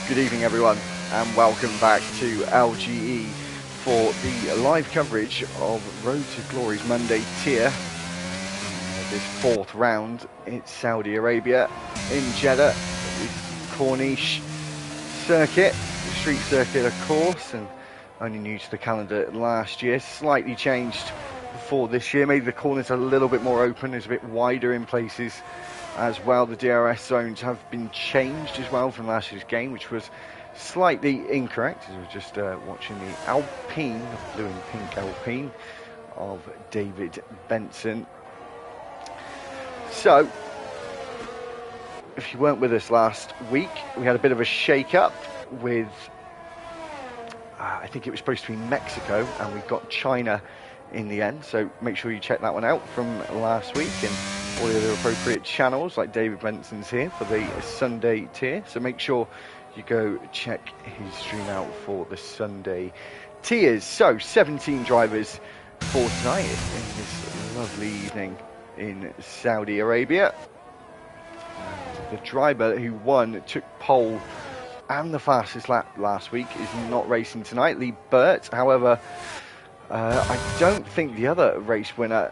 Good evening everyone and welcome back to LGE for the live coverage of Road to Glory's Monday tier. This fourth round, it's Saudi Arabia in Jeddah, Corniche circuit, street circuit of course, and only new to the calendar last year, slightly changed for this year. Maybe the corners are a little bit more open, it's a bit wider in places as well. The DRS zones have been changed as well from last year's game, which was slightly incorrect, as we were just watching the Alpine, the blue and pink Alpine of David Benson. So, if you weren't with us last week, we had a bit of a shake-up with, I think it was supposed to be Mexico, and we got China in the end, so make sure you check that one out from last week and all the other appropriate channels like David Benson's here for the Sunday tier, so make sure you go check his stream out for the Sunday tiers. So 17 drivers for tonight in this lovely evening in Saudi Arabia. The driver who won, took pole and the fastest lap last week is not racing tonight, Lee Burt. However, I don't think the other race winner,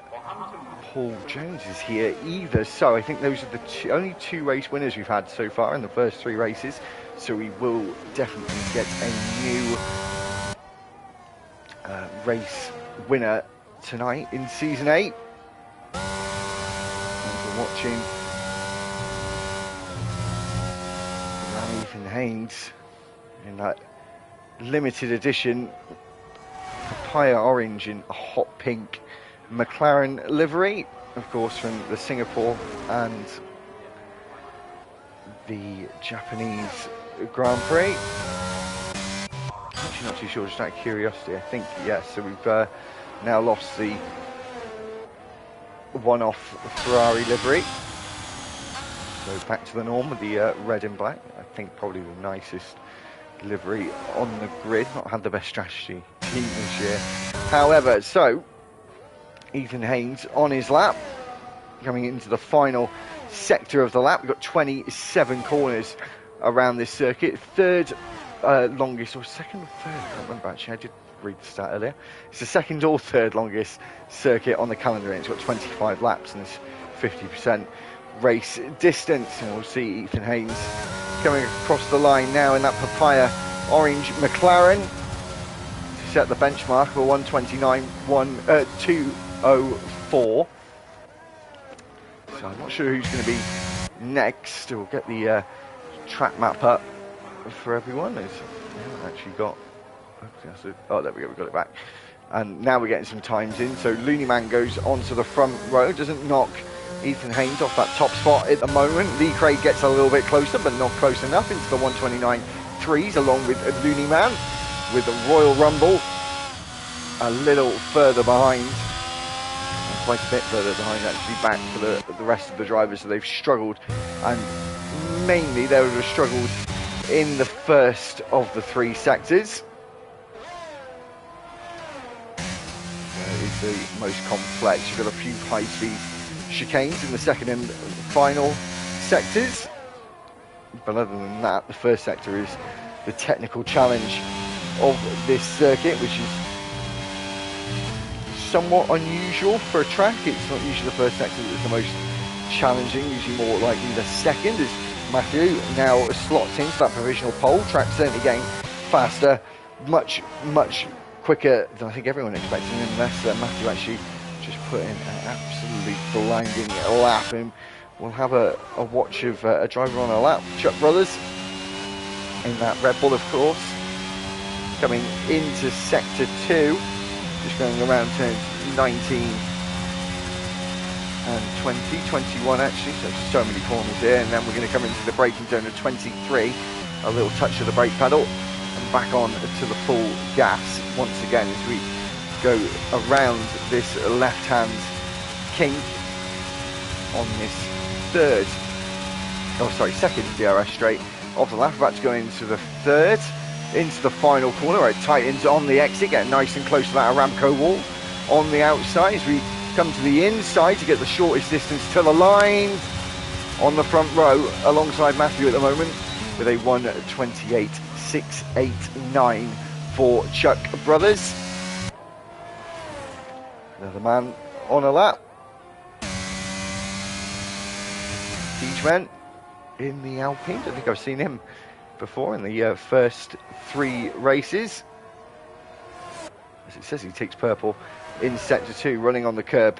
Paul Jones, is here either. So I think those are the only two race winners we've had so far in the first three races. So we will definitely get a new race winner tonight in Season 8. And we're watching Ethan Haynes in that limited edition papaya orange in a hot pink McLaren livery, of course from the Singapore and the Japanese Grand Prix. Actually not too sure, just out of curiosity, I think yes. So we've now lost the one-off Ferrari livery, so back to the norm with the red and black. I think probably the nicest livery on the grid. Not had the best strategy team this year. However, so Ethan Haynes on his lap, coming into the final sector of the lap. We've got 27 corners around this circuit. Third longest, or second or third, I can't remember actually, I did read the stat earlier. It's the second or third longest circuit on the calendar, and it's got 25 laps and it's 50% race distance. And we'll see Ethan Haynes coming across the line now in that papaya orange McLaren to set the benchmark of a 1:29.204. So I'm not sure who's going to be next. We'll get the track map up for everyone. We haven't actually got... Oh, there we go, we got it back. And now we're getting some times in. So Looney Man goes onto the front row, doesn't knock Ethan Haynes off that top spot at the moment. Lee Craig gets a little bit closer, but not close enough, into the 1:29.3s, along with Looney Man, with the Royal Rumble a little further behind. Quite a bit further behind actually, back for the rest of the drivers. So they've struggled, and mainly they would have struggled in the first of the three sectors. It's the most complex. You've got a few high-speed chicanes in the second and final sectors, but other than that, the first sector is the technical challenge of this circuit, which is somewhat unusual for a track. It's not usually the first sector that is the most challenging, usually more likely the second, as Matthew now slots into that provisional pole. Track certainly getting faster, much quicker than I think everyone expected, unless Matthew actually just put in an absolutely blinding lap. And we'll have a watch of a driver on a lap, Chuck Brothers, in that Red Bull of course, coming into sector 2. Just going around turns 19 and 20, 21 actually, so many corners here, and then we're going to come into the braking zone of 23, a little touch of the brake pedal, and back on to the full gas once again as we go around this left-hand kink on this second DRS straight of the lap. About to go into the third, into the final corner where it tightens on the exit, getting nice and close to that Aramco wall on the outside as we come to the inside to get the shortest distance to the line on the front row alongside Matthew at the moment. with a 1:28.689 for Chuck Brothers. Another man on a lap. Deejman in the Alpine. I think I've seen him before in the first 3 races. As it says, he takes purple in sector 2, running on the curb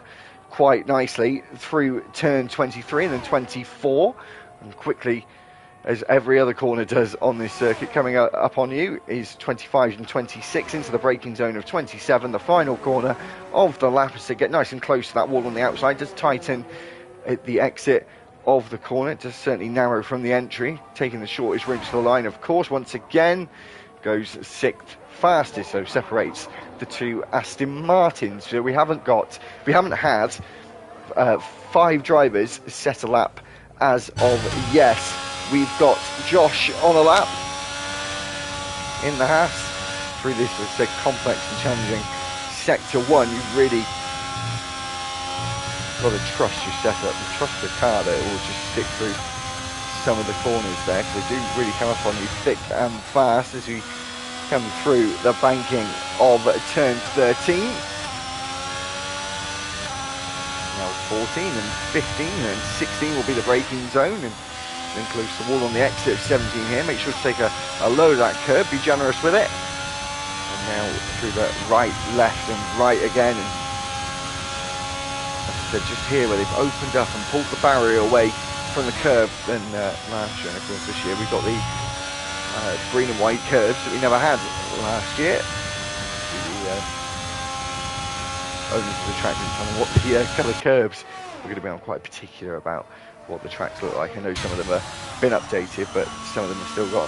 quite nicely through turn 23 and then 24, and quickly, as every other corner does on this circuit, coming up on you is 25 and 26 into the braking zone of 27. The final corner of the lap, as they get nice and close to that wall on the outside, does tighten at the exit of the corner. It does certainly narrow from the entry, taking the shortest route to the line, of course. Once again, goes 6th fastest, so separates the 2 Aston Martins. So we haven't had 5 drivers set a lap as of yes. We've got Josh on a lap in the Haas through this, let's say, complex and challenging sector 1. You've really got to trust your setup and trust the car that it will just stick through some of the corners there, because they do really come up on you thick and fast as we come through the banking of turn 13. Now 14 and 15 and 16 will be the braking zone, and then close the wall on the exit of 17 here. Make sure to take a load of that curb, be generous with it. And now through the right, left and right again. And as I said, just here where they've opened up and pulled the barrier away from the curb than last year. And of course this year we've got the green and white curbs that we never had last year. The owners of the track didn't tell me what the colour curbs were going to be. I'm quite particular about what the tracks look like. I know some of them have been updated, but some of them have still got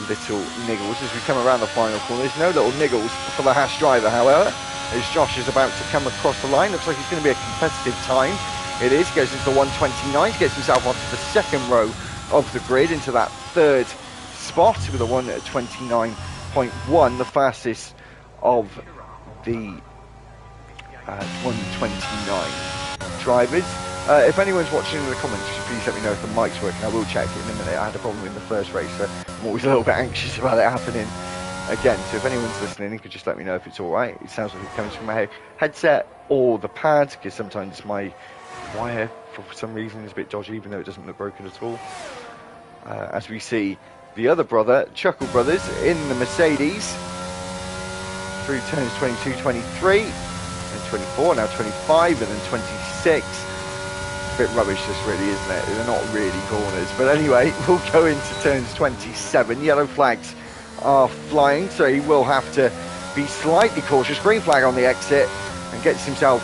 little niggles as we come around the final corner. There's no little niggles for the Haas driver, however, as Josh is about to come across the line. Looks like it's going to be a competitive time. It is. Goes into the 1:29, gets himself onto the 2nd row of the grid, into that 3rd spot with a 1:29.1, the fastest of the 1:29 drivers. If anyone's watching in the comments, please let me know if the mic's working. I will check it in a minute. I had a problem in the first race, so I'm always a little bit anxious about it happening again. So if anyone's listening, you could just let me know if it's alright. It sounds like it comes from my headset or the pad, because sometimes my wire, for some reason, is a bit dodgy, even though it doesn't look broken at all. As we see the other brother, Chuckle Brothers, in the Mercedes through turns 22, 23, and 24, now 25, and then 26. A bit rubbish this really, isn't it? They're not really corners, but anyway, we'll go into turns 27. Yellow flags are flying, so he will have to be slightly cautious. Green flag on the exit, and gets himself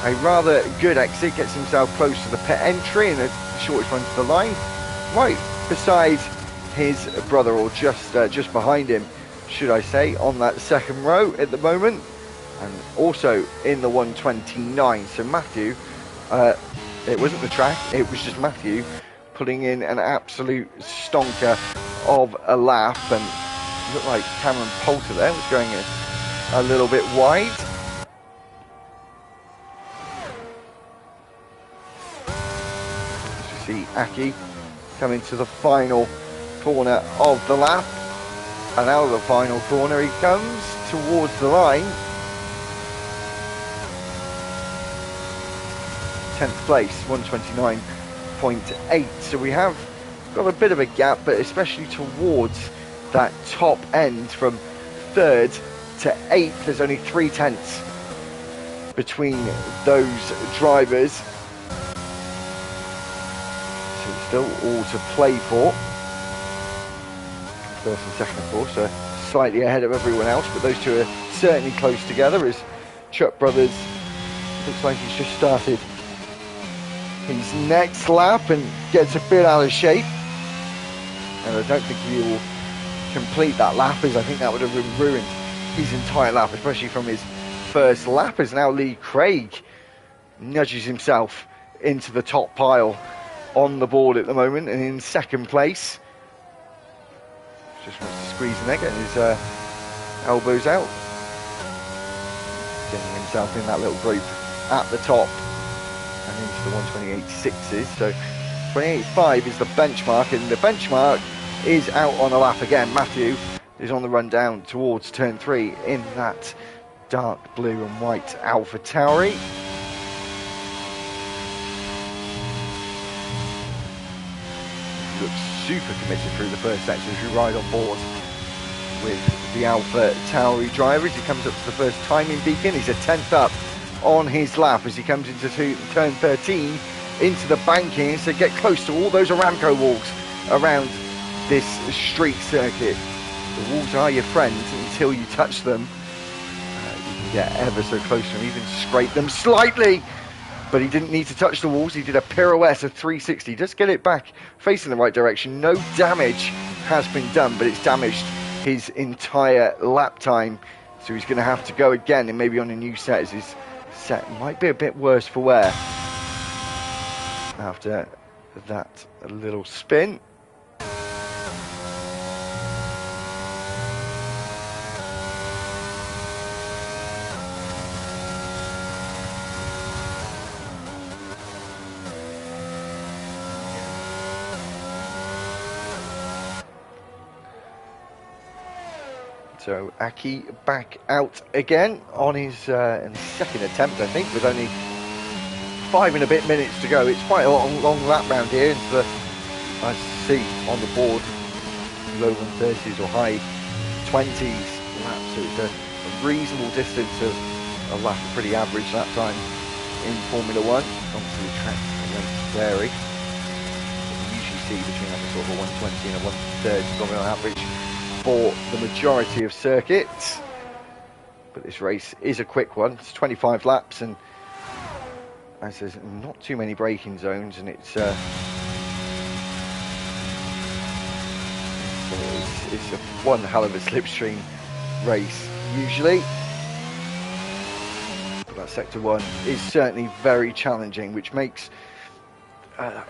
a rather good exit, gets himself close to the pit entry and the shortest run to the line, right beside his brother, or just behind him, should I say, on that 2nd row at the moment, and also in the 1:29. So Matthew, it wasn't the track, it was just Matthew putting in an absolute stonker of a lap, and it looked like Cameron Poulter there was going a little bit wide. As you see Aki coming to the final corner of the lap, and out of the final corner he comes towards the line. 10th place, 1:29.8. So we have got a bit of a gap, but especially towards that top end from 3rd to 8th, there's only 0.3 between those drivers. So it's still all to play for. 1st and 2nd, of course, are slightly ahead of everyone else, but those 2 are certainly close together, as Chuck Brothers looks like he's just started his next lap and gets a bit out of shape, and I don't think he will complete that lap, as I think that would have ruined his entire lap, especially from his first lap, as now Lee Craig nudges himself into the top pile on the board at the moment, and in 2nd place. Just wants to squeeze in there, getting his elbows out, getting himself in that little group at the top and into the 1:28.6s. So 28.5 is the benchmark, and the benchmark is out on a lap again. Matthew is on the run down towards turn 3 in that dark blue and white AlphaTauri. Looks super committed through the first section as we ride on board with the AlphaTauri driver as he comes up to the first timing beacon. He's a 10th up on his lap as he comes into turn 13 into the banking, so get close to all those Aramco walls around this street circuit. The walls are your friend until you touch them. You can get ever so close to them, even scrape them slightly. But he didn't need to touch the walls. He did a pirouette of 360. Just get it back facing the right direction. No damage has been done, but it's damaged his entire lap time. So he's going to have to go again, and maybe on a new set, as his set might be a bit worse for wear after that little spin. So Aki back out again on his second attempt, I think, with only 5 and a bit minutes to go. It's quite a long lap round here into the, I see on the board, low 130s or high 20s laps. So it's a reasonable distance of a lap, a pretty average lap time in Formula 1. Obviously the track rates vary. You usually see between like a sort of a 120 and a 130 probably on average for the majority of circuits, but this race is a quick one. It's 25 laps, and as there's not too many braking zones, and it's one hell of a slipstream race usually. But that sector 1 is certainly very challenging, which makes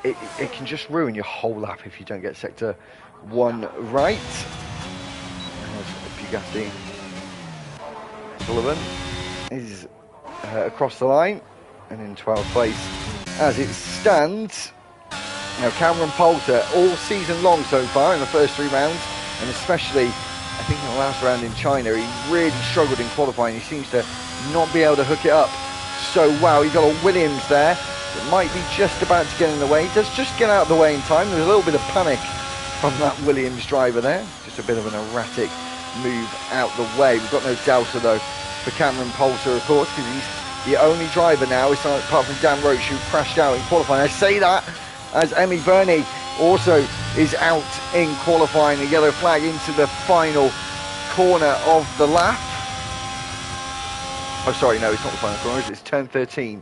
it can just ruin your whole lap if you don't get sector 1 right. Bugatti Sullivan is across the line and in 12th place as it stands. Now Cameron Poulter all season long so far in the first 3 rounds, and especially I think in the last round in China he really struggled in qualifying. He seems to not be able to hook it up so well. He got a Williams there that might be just about to get in the way. He does just get out of the way in time. There's a little bit of panic from that Williams driver there, just a bit of an erratic move out the way. We've got no Delta though for Cameron Poulter, of course, because he's the only driver now, apart from Dan Roach, who crashed out in qualifying. I say that as Emmy Burney also is out in qualifying. A yellow flag into the final corner of the lap. Oh sorry, no, it's not the final corner, it's turn 13,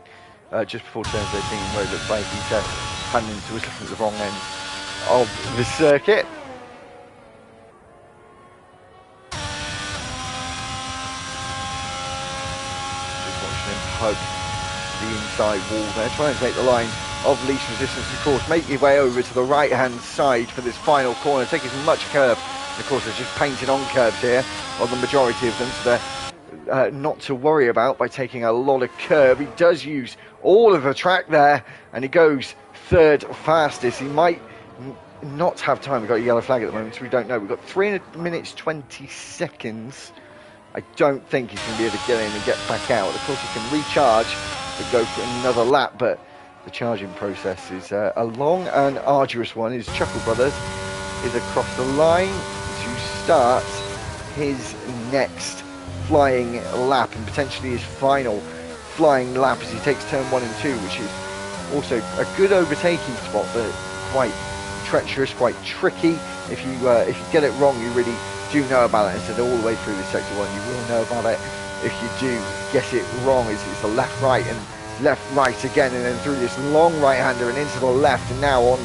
just before turn 13, where it looks like he's panning into the wrong end of the circuit. Hug the inside wall there, try and take the line of least resistance. Of course, make your way over to the right hand side for this final corner, take as much curve. Of course, there's just painted on curves here on the majority of them, so they're not to worry about by taking a lot of curve. He does use all of the track there, and he goes 3rd fastest. He might not have time. We've got a yellow flag at the moment, so we don't know. We've got 3 minutes 20 seconds. I don't think he's going to be able to get in and get back out. Of course, he can recharge and go for another lap, but the charging process is a long and arduous one. His Chuckle Brothers is across the line to start his next flying lap, and potentially his final flying lap as he takes turn 1 and 2, which is also a good overtaking spot, but quite treacherous, quite tricky. If you get it wrong, you really do know about it. Instead, all the way through this sector 1, you will know about it. If you do get it wrong, it's a left right and left right again, and then through this long right hander and into the left, and now on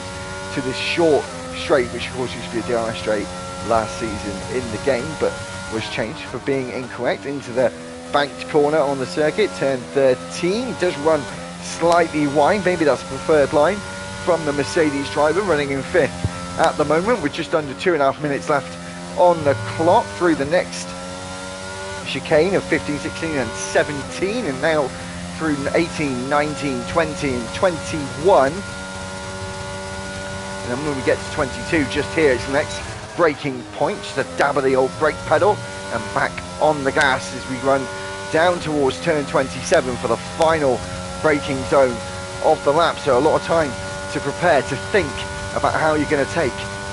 to this short straight, which of course used to be a DRS straight last season in the game, but was changed for being incorrect, into the banked corner on the circuit. Turn 13 does run slightly wide, maybe that's the preferred line from the Mercedes driver, running in 5th at the moment with just under 2.5 minutes left on the clock through the next chicane of 15, 16 and 17, and now through 18, 19, 20 and 21. And then when we get to 22, just here, it's the next braking point, just a dab of the old brake pedal, and back on the gas as we run down towards turn 27 for the final braking zone of the lap. So a lot of time to prepare, to think about how you're going to take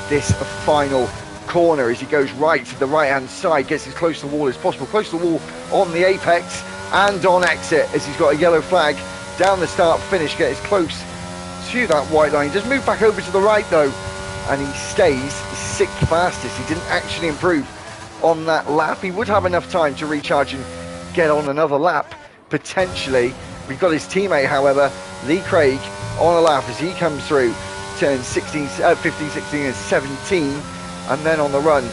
this final corner as he goes right to the right hand side, gets as close to the wall as possible, close to the wall on the apex and on exit as he's got a yellow flag down the start finish, get as close to that white line. He does move back over to the right though, and he stays sixth fastest. He didn't actually improve on that lap. He would have enough time to recharge and get on another lap potentially. We've got his teammate, however, Lee Craig, on a lap as he comes through turn 15, 16 and 17, and then on the run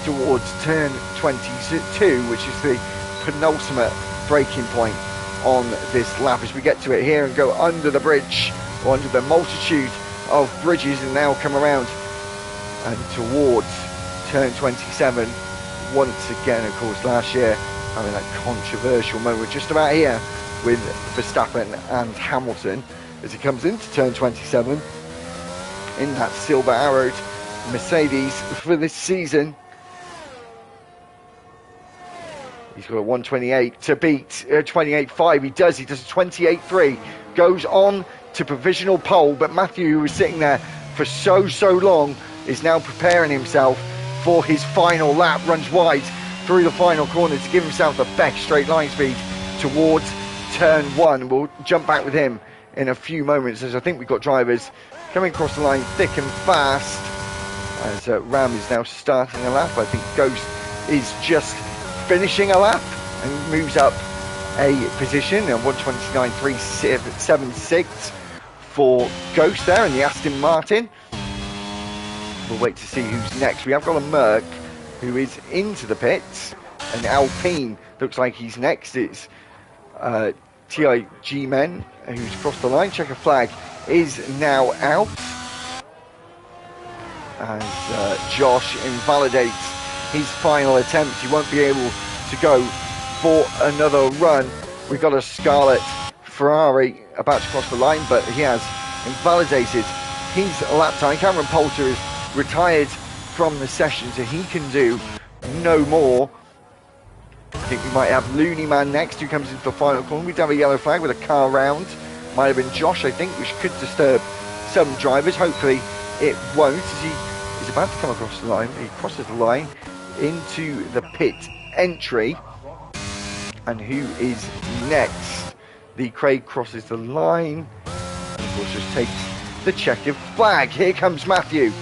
towards turn 22, which is the penultimate braking point on this lap as we get to it here and go under the bridge, or under the multitude of bridges, and now come around and towards turn 27 once again. Of course, last year having that controversial moment just about here with Verstappen and Hamilton as he comes into turn 27 in that silver arrowed Mercedes for this season. He's got a 128 to beat 28.5. He does a 28.3, goes on to provisional pole, but Matthew, who was sitting there for so long, is now preparing himself for his final lap, runs wide through the final corner to give himself the best straight line speed towards turn 1. We'll jump back with him in a few moments as I think we've got drivers coming across the line thick and fast as Ram is now starting a lap. I think Ghost is just finishing a lap and moves up a position, and 129.376 for Ghost there in the Aston Martin. We'll wait to see who's next. We have got a Merc who is into the pits, and Alpine looks like he's next. It's TIG Men who's crossed the line. Checker flag is now out as Josh invalidates his final attempt. He won't be able to go for another run. We've got a Scarlet Ferrari about to cross the line, but he has invalidated his lap time. Cameron Poulter is retired from the session, so he can do no more. I think we might have Looney Man next, who comes into the final corner. We'd have a yellow flag with a car round. Might have been Josh, I think, which could disturb some drivers. Hopefully it won't, as he is about to come across the line. He crosses the line into the pit entry. And who is next? Lee Craig crosses the line and of course just takes the checkered flag. Here comes Matthew,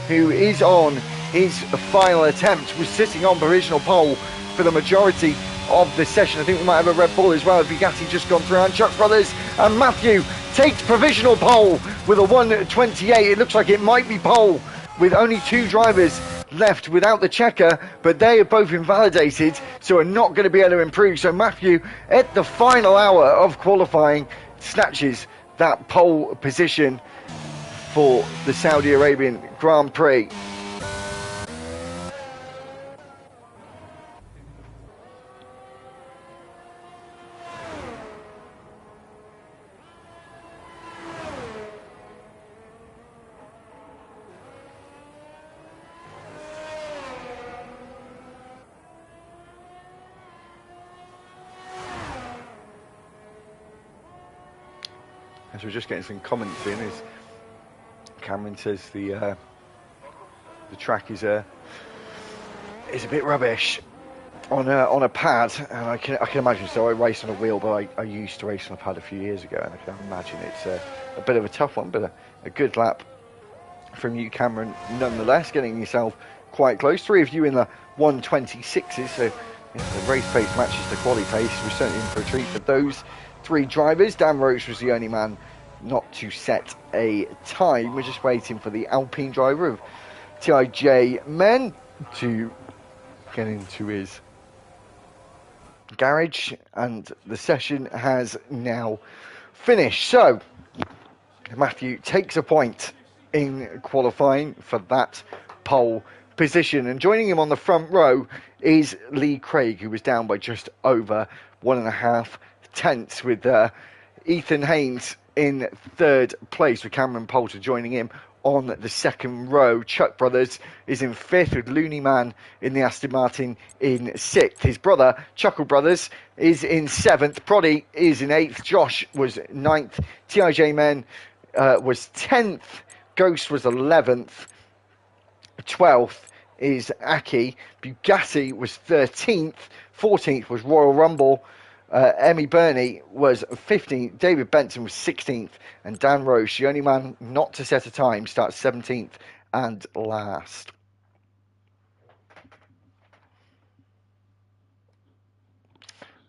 who is on his final attempt, was sitting on provisional pole for the majority of the session. I think we might have a Red Bull as well. Bugatti just gone through, and Chuck Brothers, and Matthew takes provisional pole with a 128. It looks like it might be pole with only 2 drivers left without the checker, but they are both invalidated, so are not going to be able to improve. So Matthew, at the final hour of qualifying, snatches that pole position for the Saudi Arabian Grand Prix. As we're just getting some comments in, as Cameron says the track is a bit rubbish on a pad, and I can imagine. So I race on a wheel, but I used to race on a pad a few years ago, and I can imagine it's a bit of a tough one, but a good lap from you, Cameron, nonetheless, getting yourself quite close. 3 of you in the 126s, so the race pace matches the quali pace. We're certainly in for a treat for those 3 drivers. Dan Roach was the only man not to set a time. We're just waiting for the Alpine driver of TIJ Men to get into his garage, and the session has now finished. So Matthew takes a point in qualifying for that pole position, and joining him on the front row is Lee Craig, who was down by just over 1.5 tenths, with Ethan Haynes in 3rd place, with Cameron Poulter joining him on the second row. Chuck Brothers is in 5th, with Looney Man in the Aston Martin in 6th. His brother, Chuckle Brothers, is in 7th. Proddy is in 8th. Josh was 9th. TIJ Men was 10th. Ghost was 11th. 12th is Aki. Bugatti was 13th. 14th was Royal Rumble. Emmy Burney was 15th. David Benson was 16th. And Dan Roche, the only man not to set a time, starts 17th and last.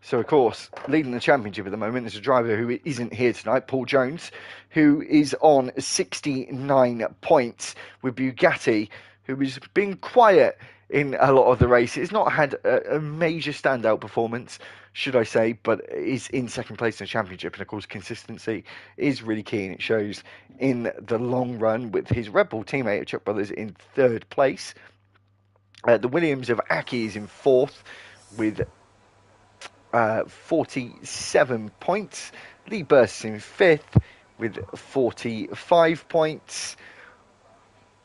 So, of course, leading the championship at the moment is a driver who isn't here tonight, Paul Jones, who is on 69 points, with Bugatti, who has been quiet in a lot of the race. It's not had a major standout performance, should I say, but is in second place in the championship. And of course, consistency is really key, and it shows in the long run, with his Red Bull teammate Chuck Brothers in 3rd place. The Williams of Aki is in 4th with 47 points. Lee Burst in 5th with 45 points.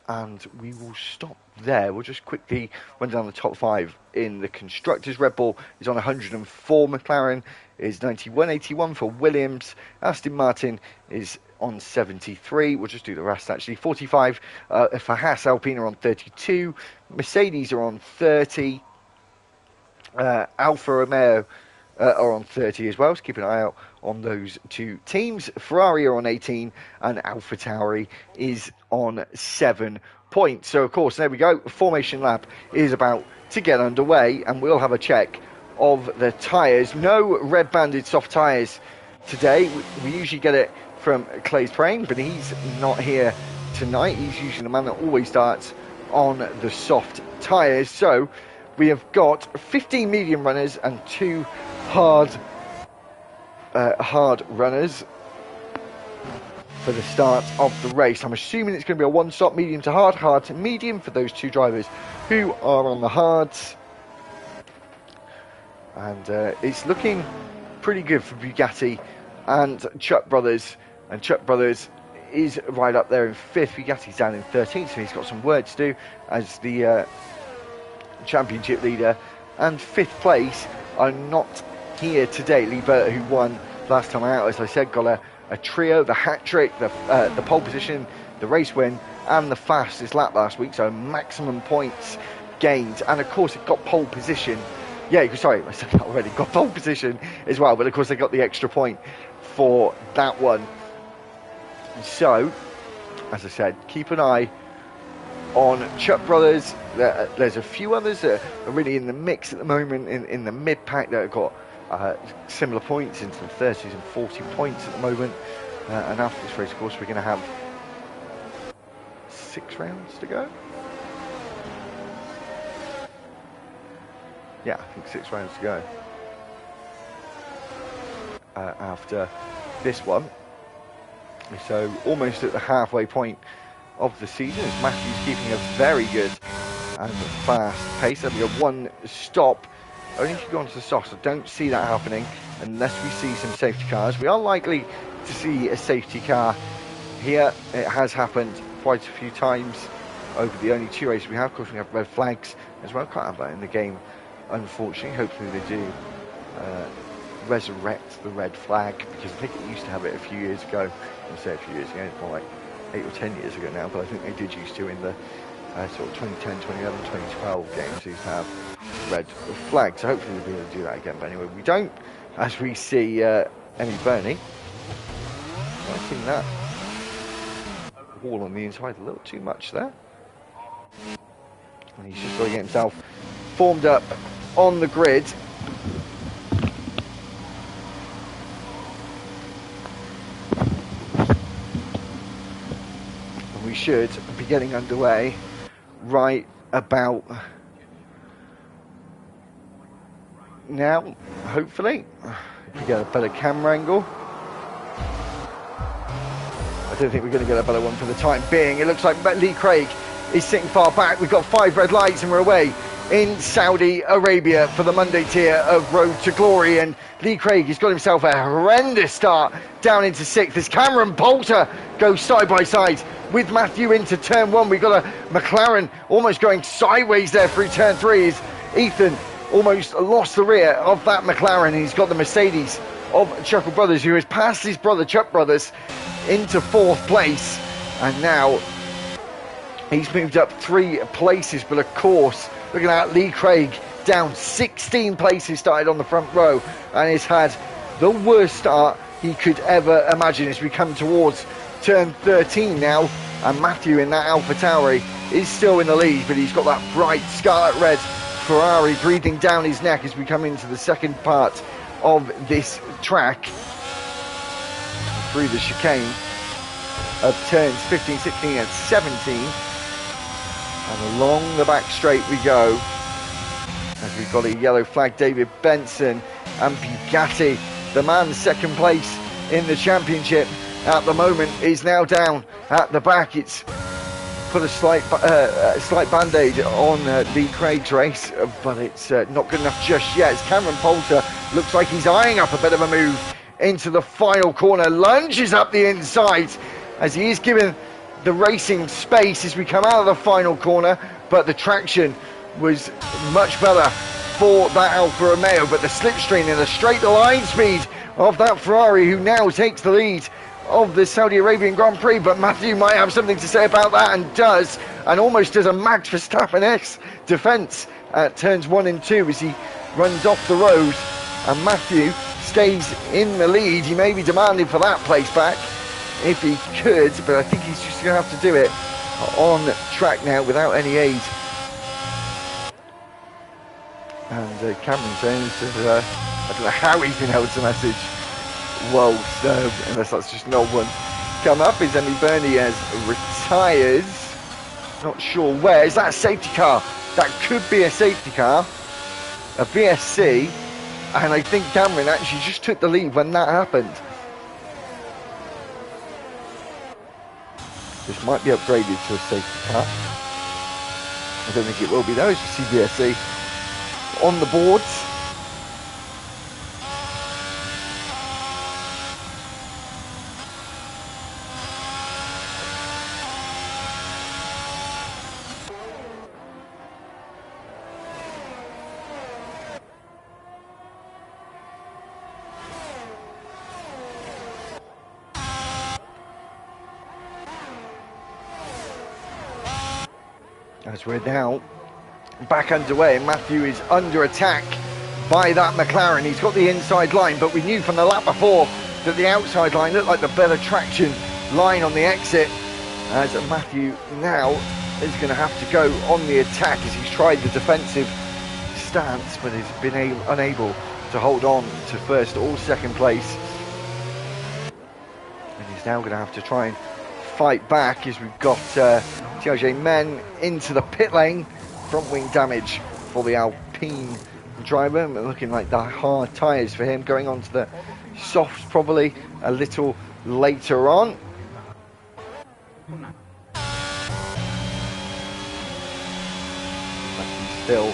And we will stop there. We'll just quickly run down the top 5 in the constructors. Red Bull is on 104. McLaren is 91.81 for Williams. Aston Martin is on 73. We'll just do the rest actually. 45 for Haas. Alpine are on 32. Mercedes are on 30. Alfa Romeo are on 30 as well, so keep an eye out on those two teams. Ferrari are on 18, and AlphaTauri is on 7 points. So, of course, there we go. Formation lap is about to get underway, and we'll have a check of the tyres. No red-banded soft tyres today. We usually get it from Clay's Prane, but he's not here tonight. He's usually the man that always starts on the soft tyres. So we have got 15 medium runners and 2 hard runners for the start of the race. I'm assuming it's going to be a one-stop, medium to hard, hard to medium for those 2 drivers who are on the hards. And it's looking pretty good for Bugatti and Chuck Brothers. And Chuck Brothers is right up there in 5th. Bugatti's down in 13th, so he's got some work to do as the championship leader. And 5th place are not here today. Lee Berta, who won last time out, as I said, got a trio, the hat trick, the pole position, the race win, and the fastest lap last week, so maximum points gained. And of course, it got pole position. Yeah, sorry, I said that already. Got pole position as well, but of course, they got the extra point for that one. So, as I said, keep an eye on Chuck Brothers. There's a few others that are really in the mix at the moment in the mid-pack that have got similar points into the 30s and 40 points at the moment. And after this race, of course, we're going to have 6 rounds to go. Yeah, I think 6 rounds to go after this one. So almost at the halfway point of the season, as Matthew's keeping a very good and fast pace. There'll be a 1 stop only if you go onto the softs. I don't see that happening unless we see some safety cars. We are likely to see a safety car here. It has happened quite a few times over the only 2 races we have. Of course, we have red flags as well. Can't have that in the game, unfortunately. Hopefully they do resurrect the red flag, because I think it used to have it a few years ago. I say a few years ago, it's more like 8 or 10 years ago now, but I think they did used to in the sort of 2010, 2011, 2012 games. They used to have red flag, so hopefully they'll be able to do that again. But anyway, we don't, as we see Emmy Burney. I think that wall on the inside a little too much there, and he's just got to get himself formed up on the grid. And we should be getting underway right about now, hopefully. If we get a better camera angle. I don't think we're going to get a better one for the time being. It looks like Lee Craig is sitting far back. We've got 5 red lights and we're away in Saudi Arabia for the Monday tier of Road to Glory. And Lee Craig has got himself a horrendous start down into 6th as Cameron Poulter goes side by side with Matthew into turn 1. We've got a McLaren almost going sideways there through turn 3 as Ethan almost lost the rear of that McLaren. He's got the Mercedes of Chuckle Brothers, who has passed his brother Chuck Brothers into 4th place, and now he's moved up 3 places. But of course, looking at Lee Craig down 16 places, started on the front row, and has had the worst start he could ever imagine as we come towards turn 13 now. And Matthew in that AlphaTauri is still in the lead, but he's got that bright scarlet red Ferrari breathing down his neck as we come into the second part of this track through the chicane of turns 15, 16 and 17, and along the back straight we go as we've got a yellow flag. David Benson and Bugatti, the man second place in the championship at the moment, is now down at the back. It's put a slight band-aid on Lee Craig's race, but it's not good enough just yet. As Cameron Poulter looks like he's eyeing up a bit of a move into the final corner, lunges up the inside as he is given the racing space as we come out of the final corner, but the traction was much better for that Alfa Romeo. But the slipstream and the straight line speed of that Ferrari, who now takes the lead of the Saudi Arabian Grand Prix. But Matthew might have something to say about that, and does, and almost does a Max Verstappen-esque defence at turns 1 and 2 as he runs off the road, and Matthew stays in the lead. He may be demanding for that place back if he could, but I think he's just going to have to do it on track now without any aid. And Cameron saying I don't know how he's been able to message well, unless that's just not one come up. Is Emmy Bernier retires, not sure where. Is that a safety car? That could be a safety car, a VSC, and I think Cameron actually just took the lead when that happened. This might be upgraded to a safety car. I don't think it will be though, as you see VSC on the boards. As we're now back underway, Matthew is under attack by that McLaren. He's got the inside line, but we knew from the lap before that the outside line looked like the better traction line on the exit, as Matthew now is going to have to go on the attack as he's tried the defensive stance but has been unable to hold on to first or second place, and he's now going to have to try and fight back as we've got Tiago Men into the pit lane. Front wing damage for the Alpine driver, looking like the hard tyres for him, going on to the softs probably a little later on. Still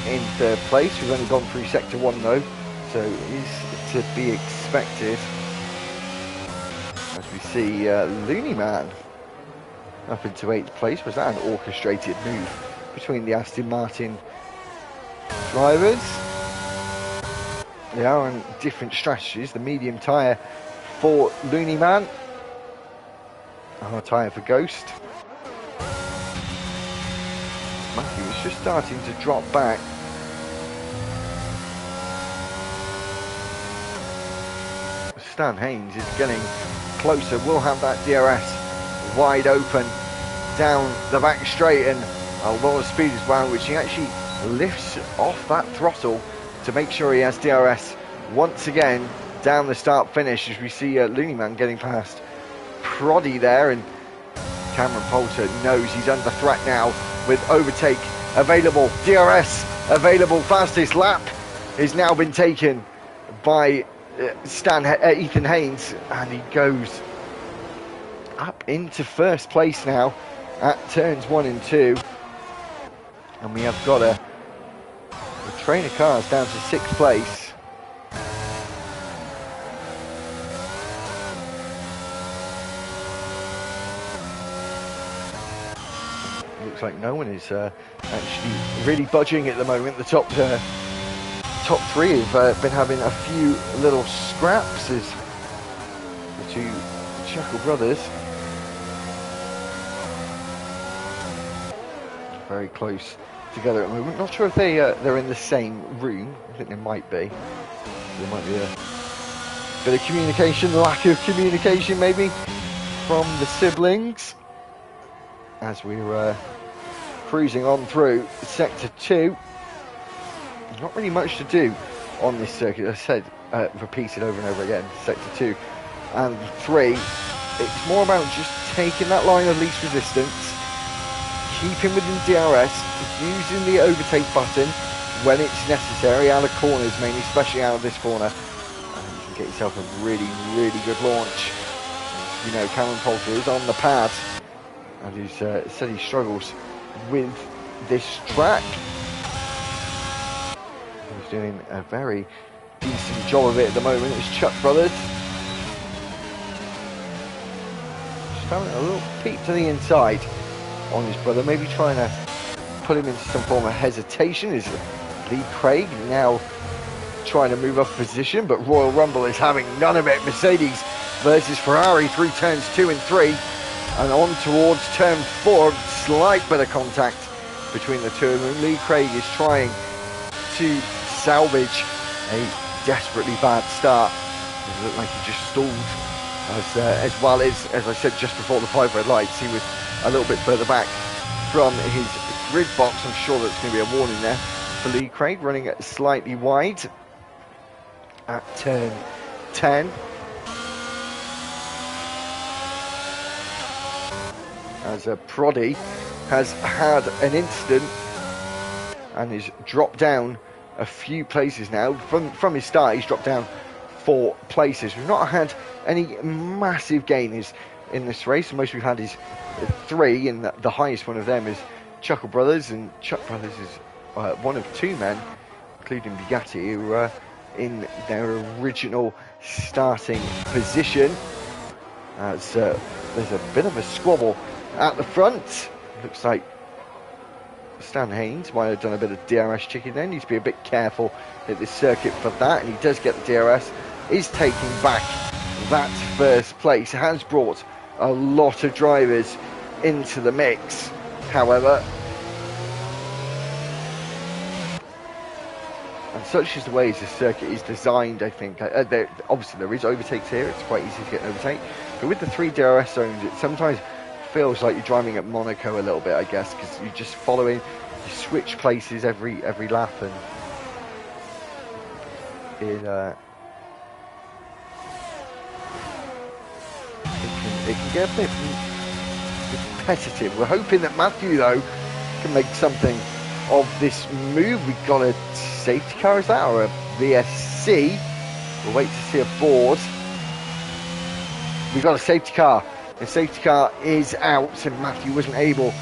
in third place. We've only gone through sector 1 though, so it is to be expected as we see Looney Man up into 8th place. Was that an orchestrated move between the Aston Martin drivers? They are on different strategies. The medium tyre for Looney Man, a hard tyre for Ghost. Matthew is just starting to drop back. Stan Haynes is getting closer. We'll have that DRS wide open down the back straight, and a lot of speed as well, which he actually lifts off that throttle to make sure he has DRS once again down the start finish, as we see Looney Man getting past Proddy there, and Cameron Poulter knows he's under threat now with overtake available. DRS available. Fastest lap has now been taken by Ethan Haynes, and he goes up into first place now at turns 1 and 2. And we have got the train of cars down to 6th place. Looks like no one is actually really budging at the moment. The top three have been having a few little scraps as the two Chuckle brothers very close together at the moment. Not sure if they're in the same room. I think they might be. There might be a bit of communication, lack of communication maybe from the siblings as we're cruising on through Sector 2. Not really much to do on this circuit. As I said, repeated over and over again, Sector 2 and 3. It's more about just taking that line of least resistance, keeping within DRS, using the overtake button when it's necessary, out of corners mainly, especially out of this corner. And you can get yourself a really, really good launch. You know, Cameron Poulter is on the pad, and he's said he struggles with this track. He's doing a very decent job of it at the moment. It's Chuck Brothers. Just having a little peek to the inside on his brother, maybe trying to put him into some form of hesitation. Is Lee Craig now trying to move up a position, but Royal Rumble is having none of it. Mercedes versus Ferrari through turns 2 and 3, and on towards turn 4. Slight bit of contact between the two of them. Lee Craig is trying to salvage a desperately bad start. It looked like he just stalled as well as I said just before the 5 red lights. He was a little bit further back from his grid box. I'm sure that's going to be a warning there for Lee Craig, running it slightly wide at turn 10. As Proddy has had an incident and is dropped down a few places now. From his start, he's dropped down 4 places. We've not had any massive gainers in this race. The most we've had is 3, and the highest one of them is Chuckle Brothers, and Chuck Brothers is one of 2 men, including Bugatti, who are in their original starting position. As there's a bit of a squabble at the front. Looks like Stan Haynes might have done a bit of DRS checking there. Needs to be a bit careful at this circuit for that, and he does get the DRS. Is taking back that first place. It has brought a lot of drivers into the mix, however, and such is the way this circuit is designed. I think obviously there is overtakes here. It's quite easy to get an overtake, but with the 3 DRS zones, it sometimes feels like you're driving at Monaco a little bit, I guess, because you're just following, you switch places every lap, and it can get a bit repetitive. We're hoping that Matthew, though, can make something of this move. We've got a safety car, is that, or a VSC? We'll wait to see a board. We've got a safety car. The safety car is out, and Matthew wasn't able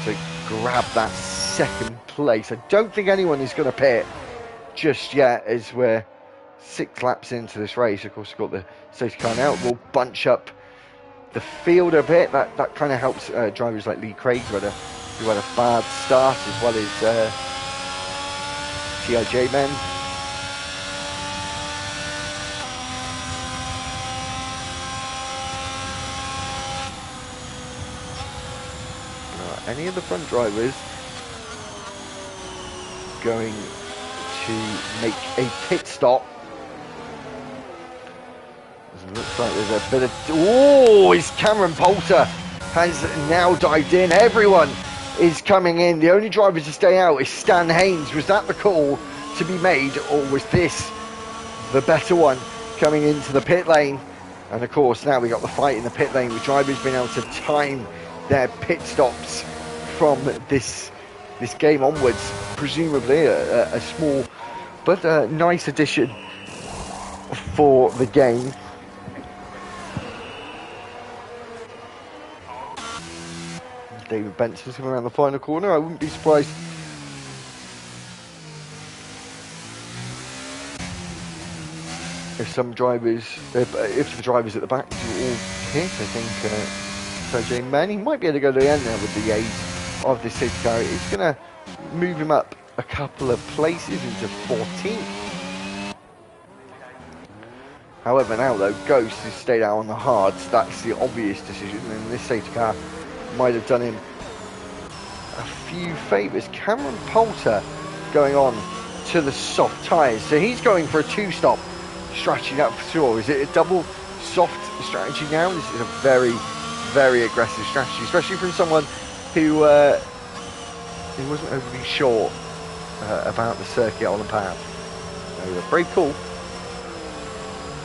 to grab that 2nd place. I don't think anyone is going to pit just yet, as we're 6 laps into this race. Of course, we've got the safety car now. We'll bunch up the field a bit. That kind of helps drivers like Lee Craig, who had a bad start, as well as TIJ men. Any of the front drivers going to make a pit stop? It looks like there's a bit of... Oh, it's Cameron Poulter has now dived in. Everyone is coming in. The only driver to stay out is Stan Haynes. Was that the call to be made, or was this the better one coming into the pit lane? And of course, now we got the fight in the pit lane with drivers being able to time their pit stops from this game onwards. Presumably a small but nice addition for the game. David Benson's coming around the final corner. I wouldn't be surprised if some drivers, if the drivers at the back do all hit, I think Sergio Manning might be able to go to the end now with the aid of this safety car. It's going to move him up a couple of places into 14th. However, now though, Ghost has stayed out on the hards. That's the obvious decision, and this safety car might have done him a few favours. Cameron Poulter going on to the soft tyres, so he's going for a two-stop strategy now for sure. Is it a double soft strategy now? This is a very, very aggressive strategy, especially from someone who wasn't overly sure about the circuit on the path. No, a brave call,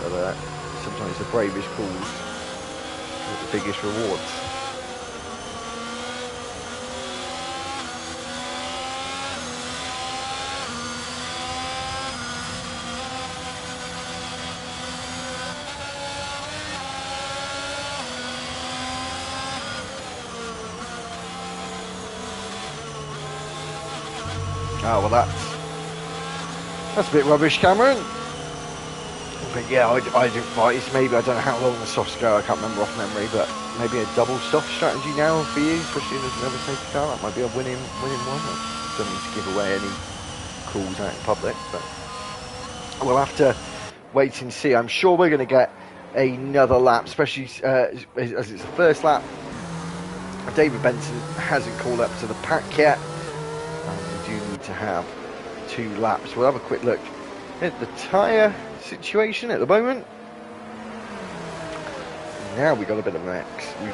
but sometimes the bravest calls get the biggest rewards. Oh, well, that's a bit rubbish, Cameron. But yeah, I advise maybe, I don't know how long the softs go, I can't remember off memory, but maybe a double soft strategy now for you, especially if there's another safety car. That might be a winning one. I don't need to give away any calls out in public, but we'll have to wait and see. I'm sure we're going to get another lap, especially as it's the first lap. David Benson hasn't called up to the pack yet. We do need to have 2 laps. We'll have a quick look at the tyre situation at the moment. Now we've got a bit of an X. We're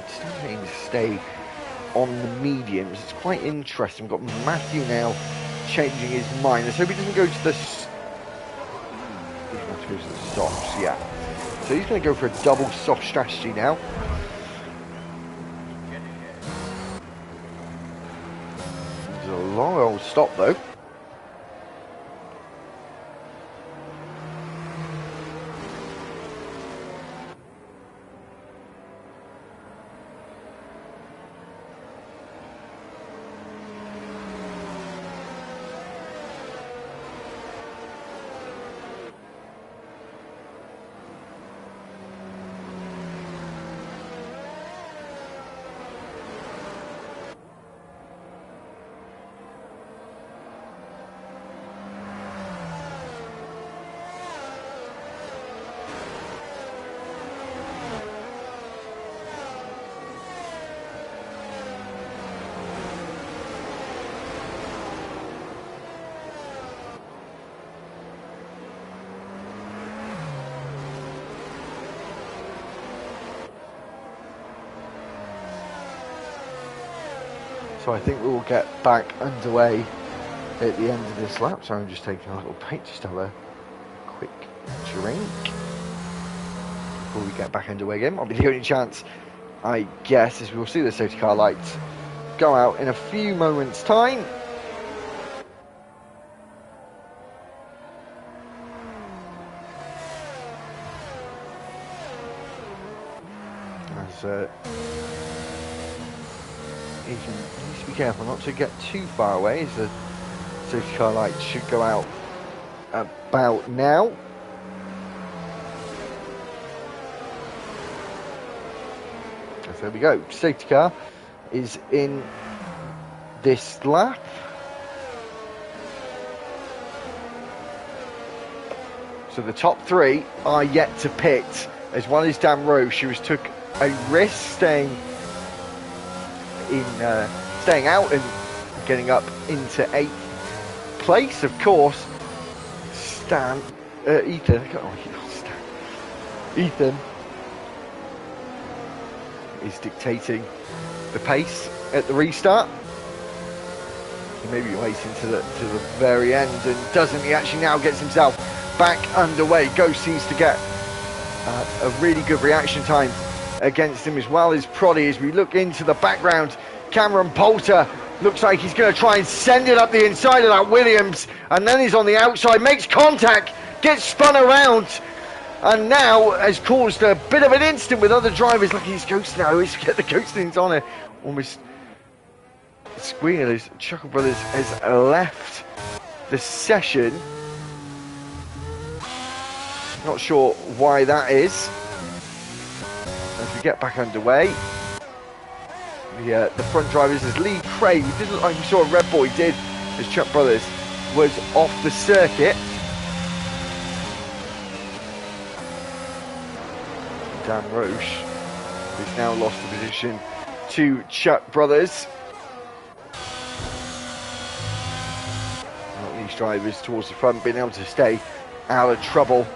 still trying to stay on the mediums. It's quite interesting. We've got Matthew now changing his mind. Let's hope he doesn't go to the softs, yeah. So he's going to go for a double soft strategy now. It's a long old stop though. So I think we will get back underway at the end of this lap. So I'm just taking a little break, just have a quick drink before we get back underway again. Might be the only chance, I guess, as we'll see the safety car lights go out in a few moments' time. As Ethan needs to be careful not to get too far away, as the safety car lights should go out about now. So there we go, safety car is in this lap. So the top 3 are yet to pit, as one is Dan Roche, who took a risk staying out and getting up into 8th place. Of course, Ethan is dictating the pace at the restart. He may be waiting to the very end, and doesn't. He actually now gets himself back underway. Ghost seems to get a really good reaction time against him, as well as Proddy. As we look into the background, Cameron Poulter looks like he's going to try and send it up the inside of that Williams, and then he's on the outside, makes contact, gets spun around, and now has caused a bit of an incident with other drivers. Like he's Ghost now, he's get the Ghostings on it, almost squealing as Chuckle Brothers has left the session. Not sure why that is. As we get back underway, the front drivers is Lee Craig, who didn't look like he saw a Red Bull, he did, as Chuck Brothers was off the circuit. Dan Roche, who's now lost the position to Chuck Brothers. Not these drivers towards the front being able to stay out of trouble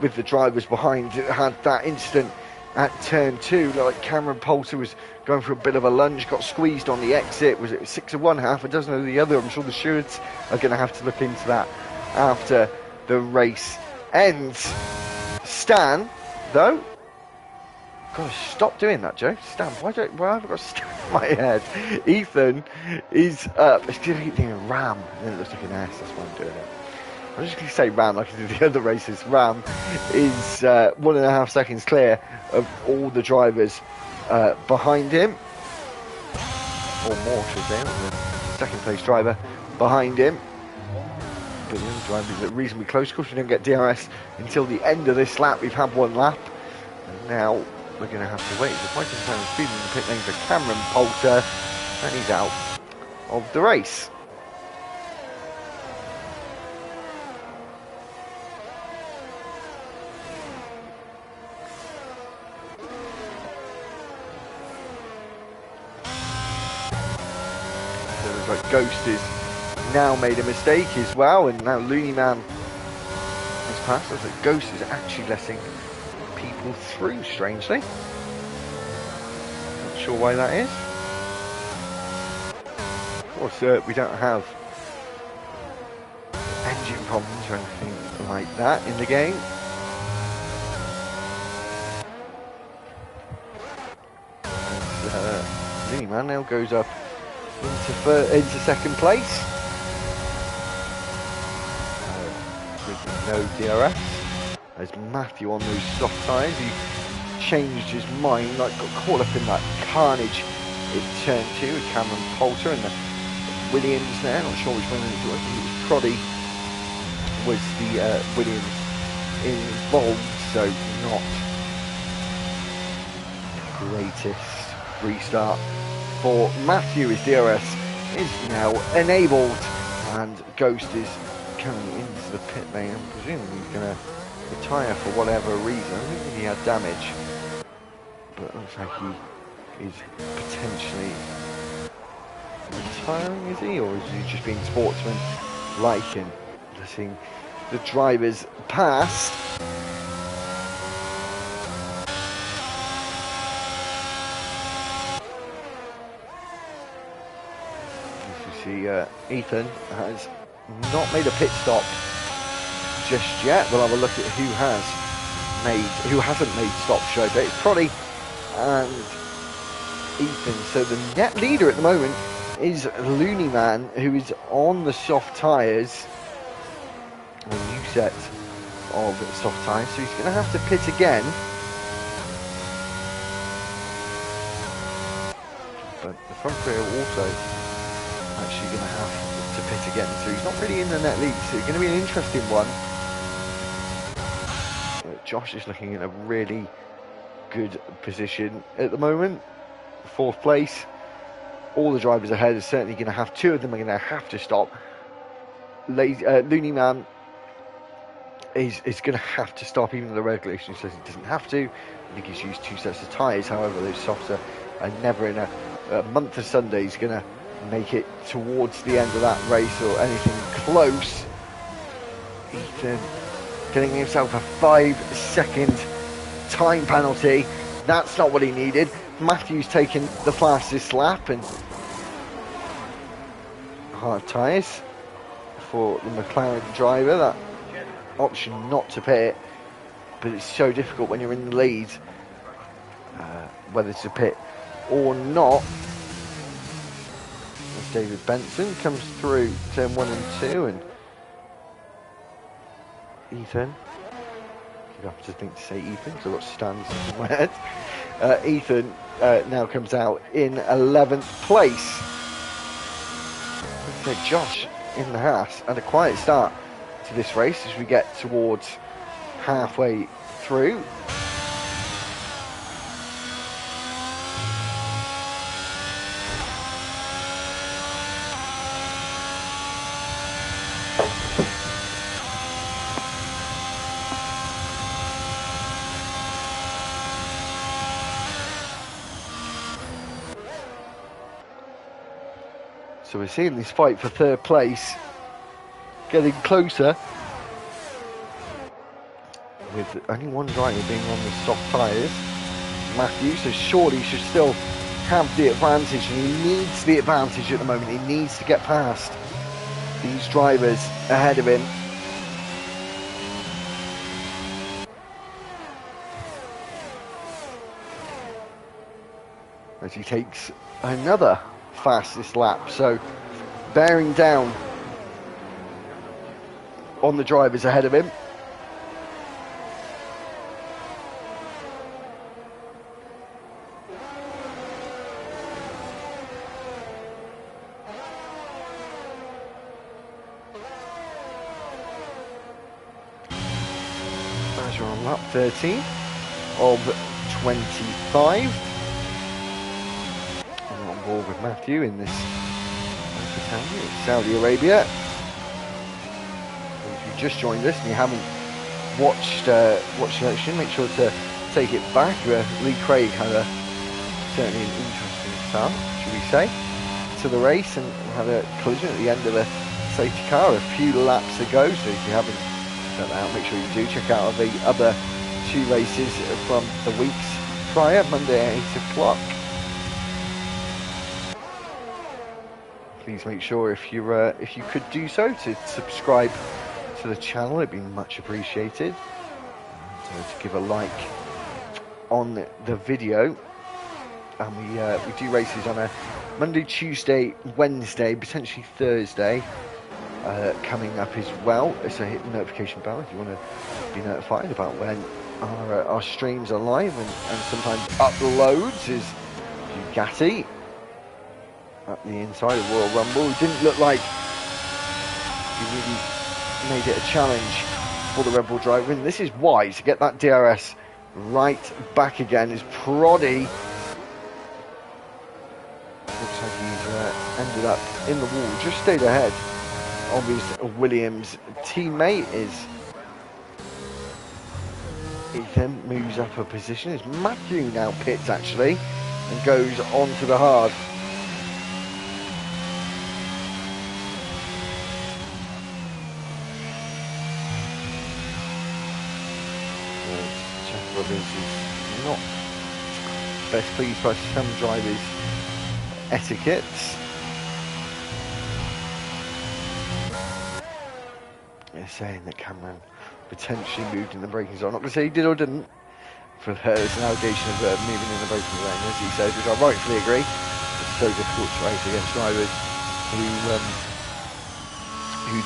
with the drivers behind. It had that incident at turn 2, like Cameron Poulter was going for a bit of a lunge, got squeezed on the exit. Was it 6 of one, half a dozen of the other? I'm sure the stewards are going to have to look into that after the race ends. Stan, though, gotta stop doing that, Joe. Stan, why have I got Stan in my head? Ethan is up. It's going to keep thinking Ram, and then it looks like an S. That's why I'm doing it. I'm just going to say Ram like I did the other races. Ram is 1.5 seconds clear of all the drivers behind him. Or more, should I say. The second place driver behind him. But the other drivers are reasonably close. Of course, we don't get DRS until the end of this lap. We've had one lap. And now we're going to have to wait. The fighting time is speeding in the pit lane for Cameron Poulter. And he's out of the race. Like Ghost has now made a mistake as well, and now Looney Man has passed. Looks like Ghost is actually letting people through, strangely. Not sure why that is. Of course, we don't have engine problems or anything like that in the game. And, Looney Man now goes up into second place with no DRS, as Matthew on those soft tyres, he changed his mind, like got caught up in that carnage in turn 2 with Cameron Poulter and the Williams there. Not sure which one it was. I think it was Proddy was the Williams involved, so not the greatest restart for Matthew. His DRS is now enabled, and Ghost is coming into the pit lane. I'm presuming he's going to retire for whatever reason. I don't think he had damage, but it looks like he is potentially retiring, is he? Or is he just being sportsman-like and letting the drivers pass? Ethan has not made a pit stop just yet. We'll have a look at who hasn't made stops, should I say. It's Proddy and Ethan. So the net leader at the moment is Looney Man, who is on the soft tyres, a new set of soft tyres, so he's going to have to pit again. But the front three are also actually going to have to pit again, so he's not really in the net lead, so it's going to be an interesting one. Josh is looking in a really good position at the moment, 4th place. All the drivers ahead are certainly going to have, 2 of them are going to have to stop. Looney Man is going to have to stop, even though the regulation says he doesn't have to. I think he's used 2 sets of tyres, however those softs are never in a month of Sundays going to make it towards the end of that race or anything close. Ethan getting himself a 5-second time penalty. That's not what he needed. Matthew's taken the fastest lap, and hard tyres for the McLaren driver. That option not to pit, but it's so difficult when you're in the lead whether to pit or not. David Benson comes through turn 1 and 2, and Ethan, you have to think to say Ethan because I've got stands in my head. Ethan now comes out in 11th place. So Josh in the Haas, and a quiet start to this race as we get towards halfway through. So we're seeing this fight for third place getting closer, with only one driver being on the soft tyres, Matthew, so surely he should still have the advantage, and he needs the advantage at the moment. He needs to get past these drivers ahead of him. As he takes another fastest lap, so bearing down on the drivers ahead of him. As you're on lap 13 of 25. I'm on board with Matthew in this Saudi Arabia. If you just joined us and you haven't watched the action, make sure to take it back. Lee Craig had certainly an interesting start, should we say, to the race, and had a collision at the end of a safety car a few laps ago. So if you haven't checked that out, make sure you do check out the other two races from the weeks prior, Monday at 8 o'clock. Please make sure if you could do so to subscribe to the channel, it'd be much appreciated. So to give a like on the video, and we do races on a Monday, Tuesday, Wednesday, potentially Thursday coming up as well. So hit the notification bell if you want to be notified about when our streams are live, and sometimes uploads is Bugatti at the inside of Royal Rumble. It didn't look like he really made it a challenge for the Red Bull driver, and this is why, to get that DRS right back again, is Proddy. Looks like he's ended up in the wall, just stayed ahead of his Williams teammate. Is Ethan moves up a position. It's Matthew now pits actually and goes on to the hard. Is not best pleased by some drivers' etiquettes. They're saying that Cameron potentially moved in the braking zone. I'm not going to say he did or didn't, for there's an allegation of moving in the braking zone, as he said, which I rightfully agree. It's so difficult to race against drivers who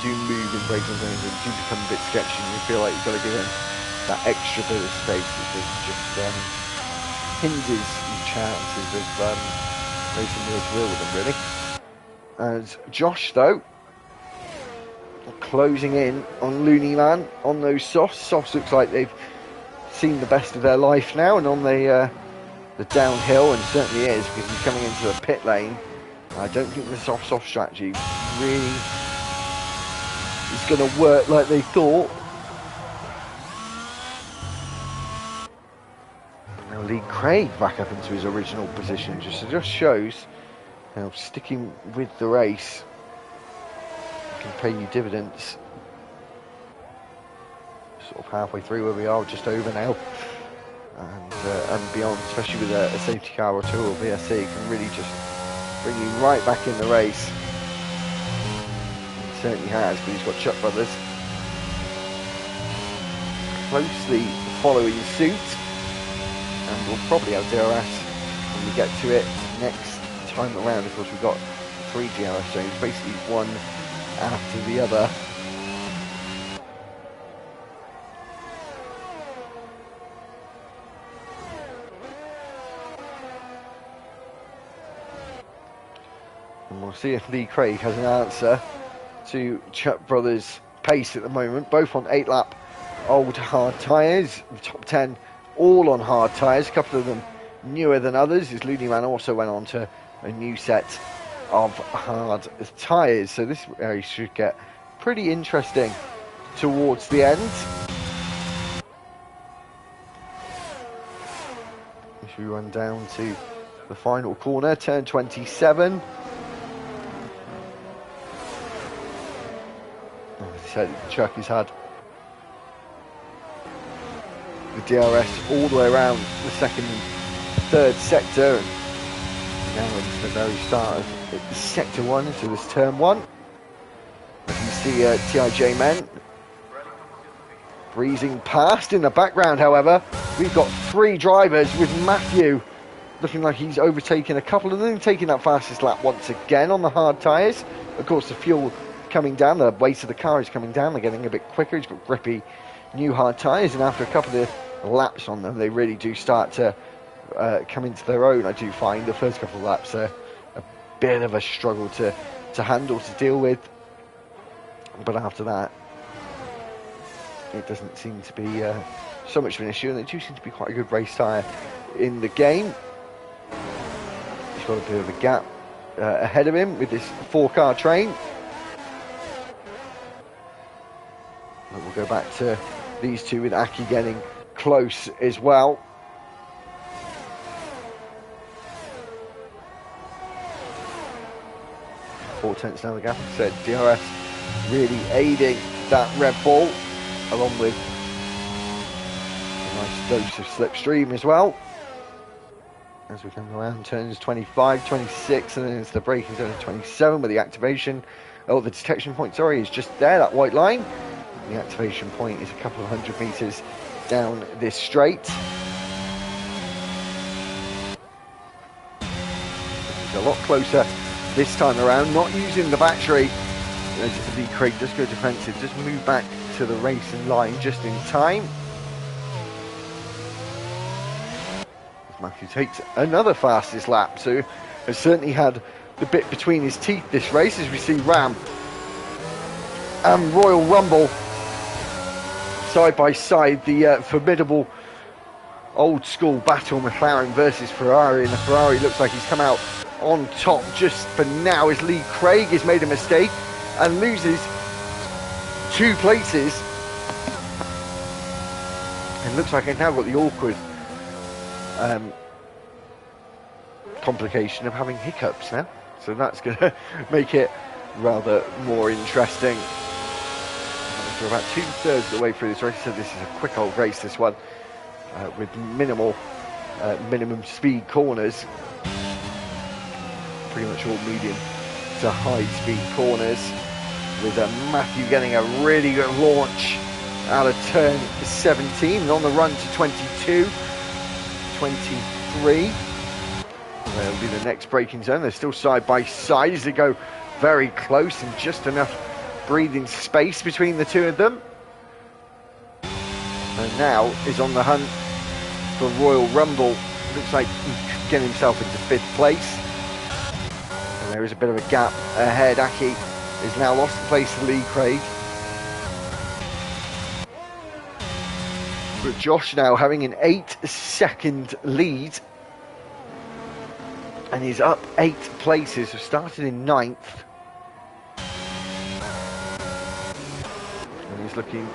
do move in braking zones and do become a bit sketchy, and you feel like you've got to give them that extra bit of space, which just hinders your chances of racing wheel to wheel with them, really. As Josh, though, closing in on Looney Man on those softs. Softs looks like they've seen the best of their life now, and on the downhill, and certainly is, because he's coming into the pit lane. I don't think the soft strategy really is going to work like they thought. Lee Craig back up into his original position, just shows how sticking with the race can pay you dividends. Sort of halfway through where we are, just over now, and beyond, especially with a safety car or two or VSC, can really just bring you right back in the race. He certainly has, but he's got Chuck Brothers closely following suit. And we'll probably have DRS when we get to it next time around. Of course, we've got 3 DRS zones, basically one after the other. And we'll see if Lee Craig has an answer to Chuck Brothers' pace at the moment, both on 8-lap old hard tyres. The top 10 all on hard tyres, a couple of them newer than others. His Looney Man also went on to a new set of hard tyres, so this race should get pretty interesting towards the end. If we run down to the final corner, turn 27. As I said, the truck has had the DRS all the way around the second and third sector, and now into the very start of sector 1 into this turn 1. As you see TIJ men breezing past. In the background, however, we've got 3 drivers, with Matthew looking like he's overtaken a couple of them, taking that fastest lap once again on the hard tyres. Of course, the fuel coming down, the weight of the car is coming down, they're getting a bit quicker. He's got grippy new hard tyres, and after a couple of laps on them, they really do start to come into their own. I do find the first couple of laps are a bit of a struggle to handle, to deal with, but after that it doesn't seem to be so much of an issue, and they do seem to be quite a good race tyre in the game. He's got a bit of a gap ahead of him with this 4-car train. But we'll go back to these two, with Aki getting close as well. Four tenths down the gap. As I said, DRS really aiding that Red Bull, along with a nice dose of slipstream as well. As we come around turns 25, 26, and then it's the braking zone of 27, where the activation, the detection point, sorry, is just there, that white line. The activation point is a couple of 100 metres down this straight. It's a lot closer this time around, not using the battery. As Lee Craig does go defensive, just move back to the racing line just in time. As Matthew takes another fastest lap, so has certainly had the bit between his teeth this race, as we see Ram and Royal Rumble side by side. The formidable old school battle, McLaren versus Ferrari, and the Ferrari looks like he's come out on top just for now, as Lee Craig has made a mistake and loses 2 places. And looks like I've now got the awkward complication of having hiccups now, so that's going to make it rather more interesting. We're about 2/3 of the way through this race, so this is a quick old race, this one, with minimum speed corners, pretty much all medium to high speed corners, with Matthew getting a really good launch out of turn 17 and on the run to 22, 23. That'll be the next braking zone. They're still side by side as they go very close, and just enough breathing space between the two of them. And now is on the hunt for Royal Rumble. Looks like he could get himself into 5th place. And there is a bit of a gap ahead. Aki is now lost the place to Lee Craig. But Josh now having an 8-second lead, and he's up 8 places. So started in 9th. And he's looking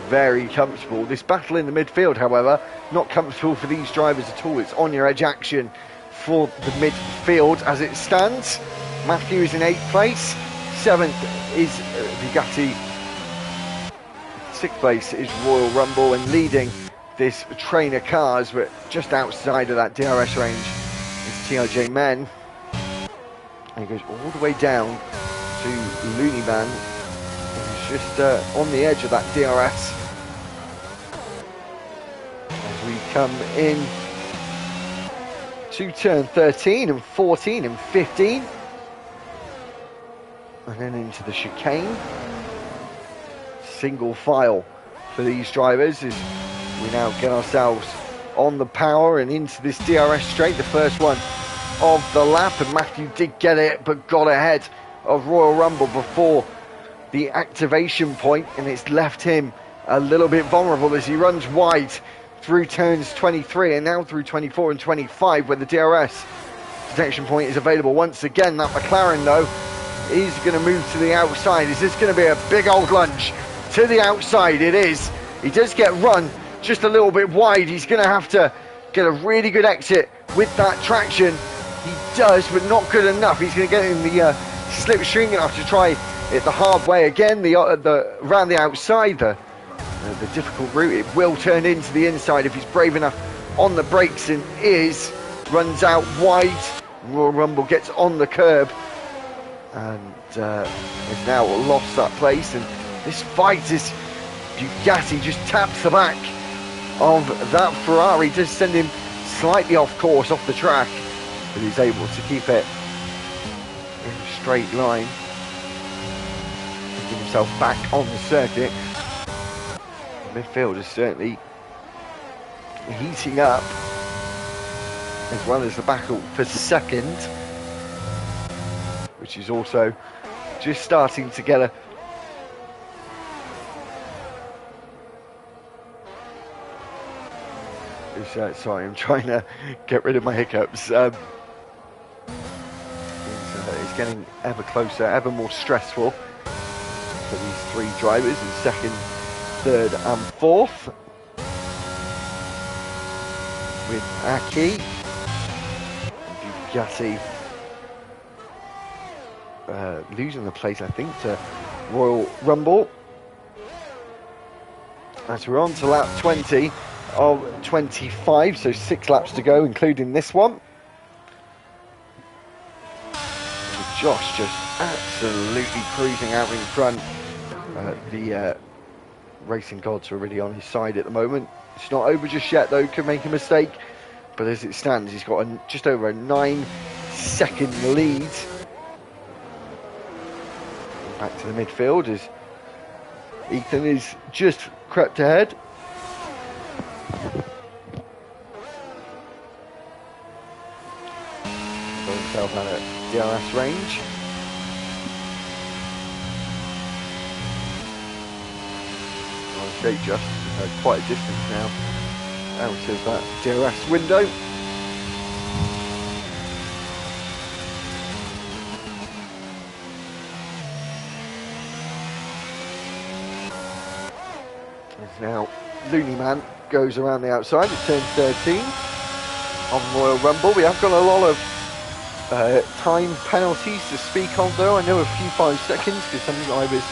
very comfortable. This battle in the midfield, however, not comfortable for these drivers at all. It's on your edge action for the midfield as it stands. Matthew is in 8th place. 7th is Bugatti. 6th place is Royal Rumble, and leading this train of cars, but just outside of that DRS range, is TIJ Men. And he goes all the way down to Looney Man. He's just on the edge of that DRS. As we come in to turn 13 and 14 and 15. And then into the chicane. Single file for these drivers as we now get ourselves on the power and into this DRS straight, the first one of the lap, and Matthew did get it but got ahead of Royal Rumble before the activation point, and it's left him a little bit vulnerable as he runs wide through turns 23 and now through 24 and 25 where the DRS detection point is available. Once again, that McLaren though is going to move to the outside. Is this going to be a big old lunge to the outside? It is. He does get run just a little bit wide. He's going to have to get a really good exit with that traction. He does, but not good enough. He's going to get in the slipstream enough to try it the hard way again. Around the outside, the difficult route. It will turn into the inside if he's brave enough on the brakes, and runs out wide. Royal Rumble gets on the curb and has now lost that place. And this fight is Bugatti just taps the back of that Ferrari, does send him slightly off course, off the track, but he's able to keep it in a straight line and get himself back on the circuit. Midfield is certainly heating up, as well as the battle for second, which is also just starting to get a sorry, I'm trying to get rid of my hiccups. It's getting ever closer, ever more stressful for these three drivers in second, third and fourth, with Aki and Bugatti losing the place, I think, to Royal Rumble. As we're on to lap 20 of 25, so 6 laps to go, including this one. And Josh just absolutely cruising out in front. The racing gods are really on his side at the moment. It's not over just yet though, could make a mistake, but as it stands he's got just over a 9-second lead. Back to the midfield as Ethan is just crept ahead. Got himself out at DRS range. I'll show you just quite a distance now out of that DRS window. As now Looney Man goes around the outside at turn 13 on Royal Rumble. We have got a lot of time penalties to speak of though. I know a few 5 seconds because some drivers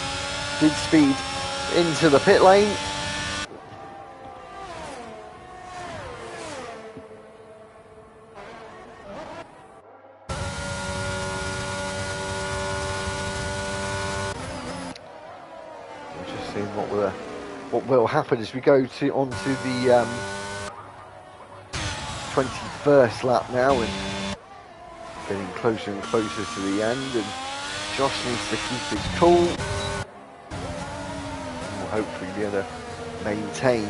did speed into the pit lane. We're just seeing what will happen as we go onto the 21st lap now, and getting closer and closer to the end, and Josh needs to keep his cool. We'll hopefully be able to maintain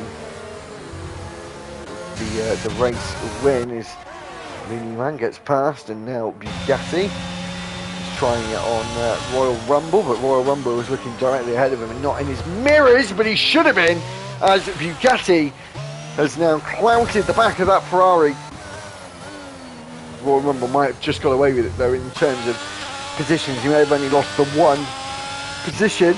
the race win as Looney Man gets past, and now Bugatti is trying it on Royal Rumble, but Royal Rumble was looking directly ahead of him and not in his mirrors, but he should have been, as Bugatti has now clouted the back of that Ferrari. Royal Rumble might have just got away with it though in terms of positions. He may have only lost the one position,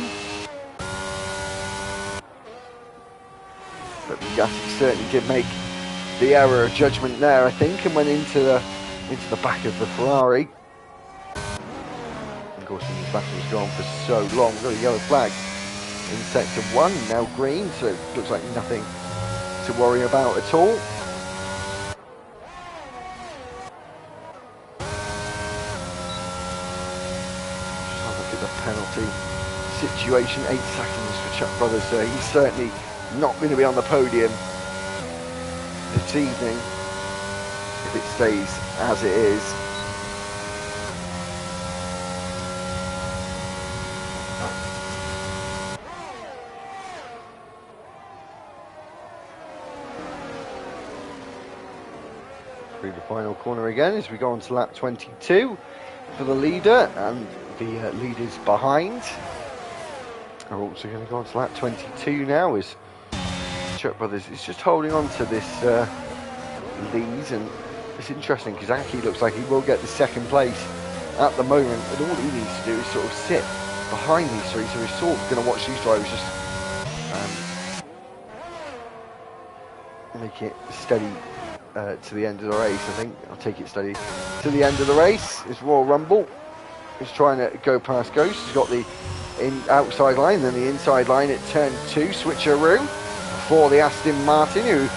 but Bugatti certainly did make the error of judgment there, I think, and went into the back of the Ferrari. Of course, this battle has gone for so long. We've got a yellow flag in sector 1, now green, so it looks like nothing to worry about at all. Penalty situation, 8 seconds for Chuck Brothers, so he's certainly not going to be on the podium this evening if it stays as it is. Through the final corner again as we go on to lap 22 for the leader, and the leaders behind are also going to go on to lap 22 now as Chuck Brothers is just holding on to this lead, and it's interesting because Aki looks like he will get the second place at the moment, and all he needs to do is sort of sit behind these three, so he's sort of going to watch these drivers just make it steady to the end of the race. I think I'll take it steady to the end of the race. It's Royal Rumble. He's trying to go past Ghost. He's got the outside line, then the inside line at turn 2, switcheroo for the Aston Martin, who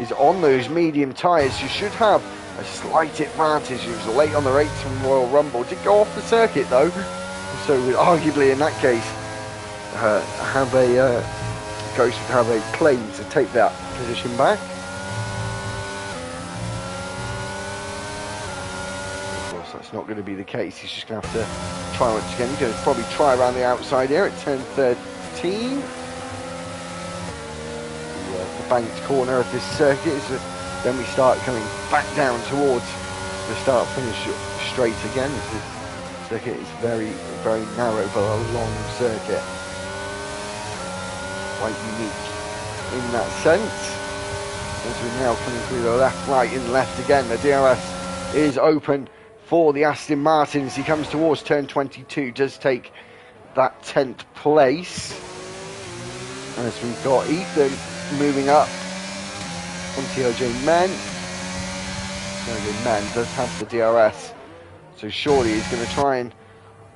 is on those medium tyres. You should have a slight advantage. He was late on the race from Royal Rumble. Did go off the circuit though, so would arguably in that case have a Ghost would have a claim to take that position back. Of course, that's not going to be the case. He's just going to have to try once again. He's going to probably try around the outside here at turn 13. The banked corner of this circuit. So then we start coming back down towards the start-finish straight again. This circuit is very, very narrow, but a long circuit. Quite unique in that sense. As we're now coming through the left, right and left again, the DRS is open for the Aston Martin as he comes towards turn 22, does take that 10th place. And as we've got Ethan moving up on TLJ Men. TLJ Men does have the DRS, so surely he's going to try and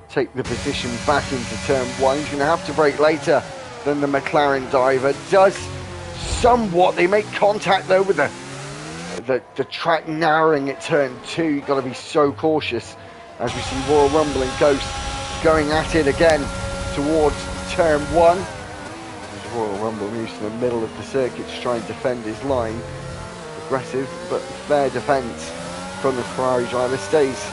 take the position back into turn 1. He's going to have to brake later than the McLaren driver does somewhat. They make contact though with the track narrowing at turn 2. You've got to be so cautious as we see Royal Rumble and Ghost going at it again towards turn 1. Royal Rumble moves to the middle of the circuit to try and defend his line. Aggressive but fair defence from the Ferrari driver. Stays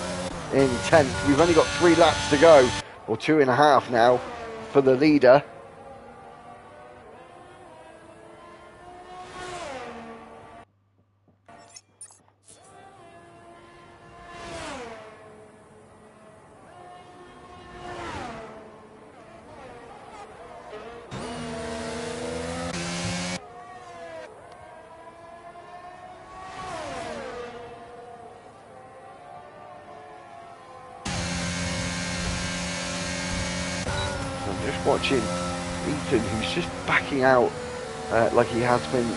in 10th. We've only got 3 laps to go, or 2.5 now, for the leader. Watching Ethan, who's just backing out like he has been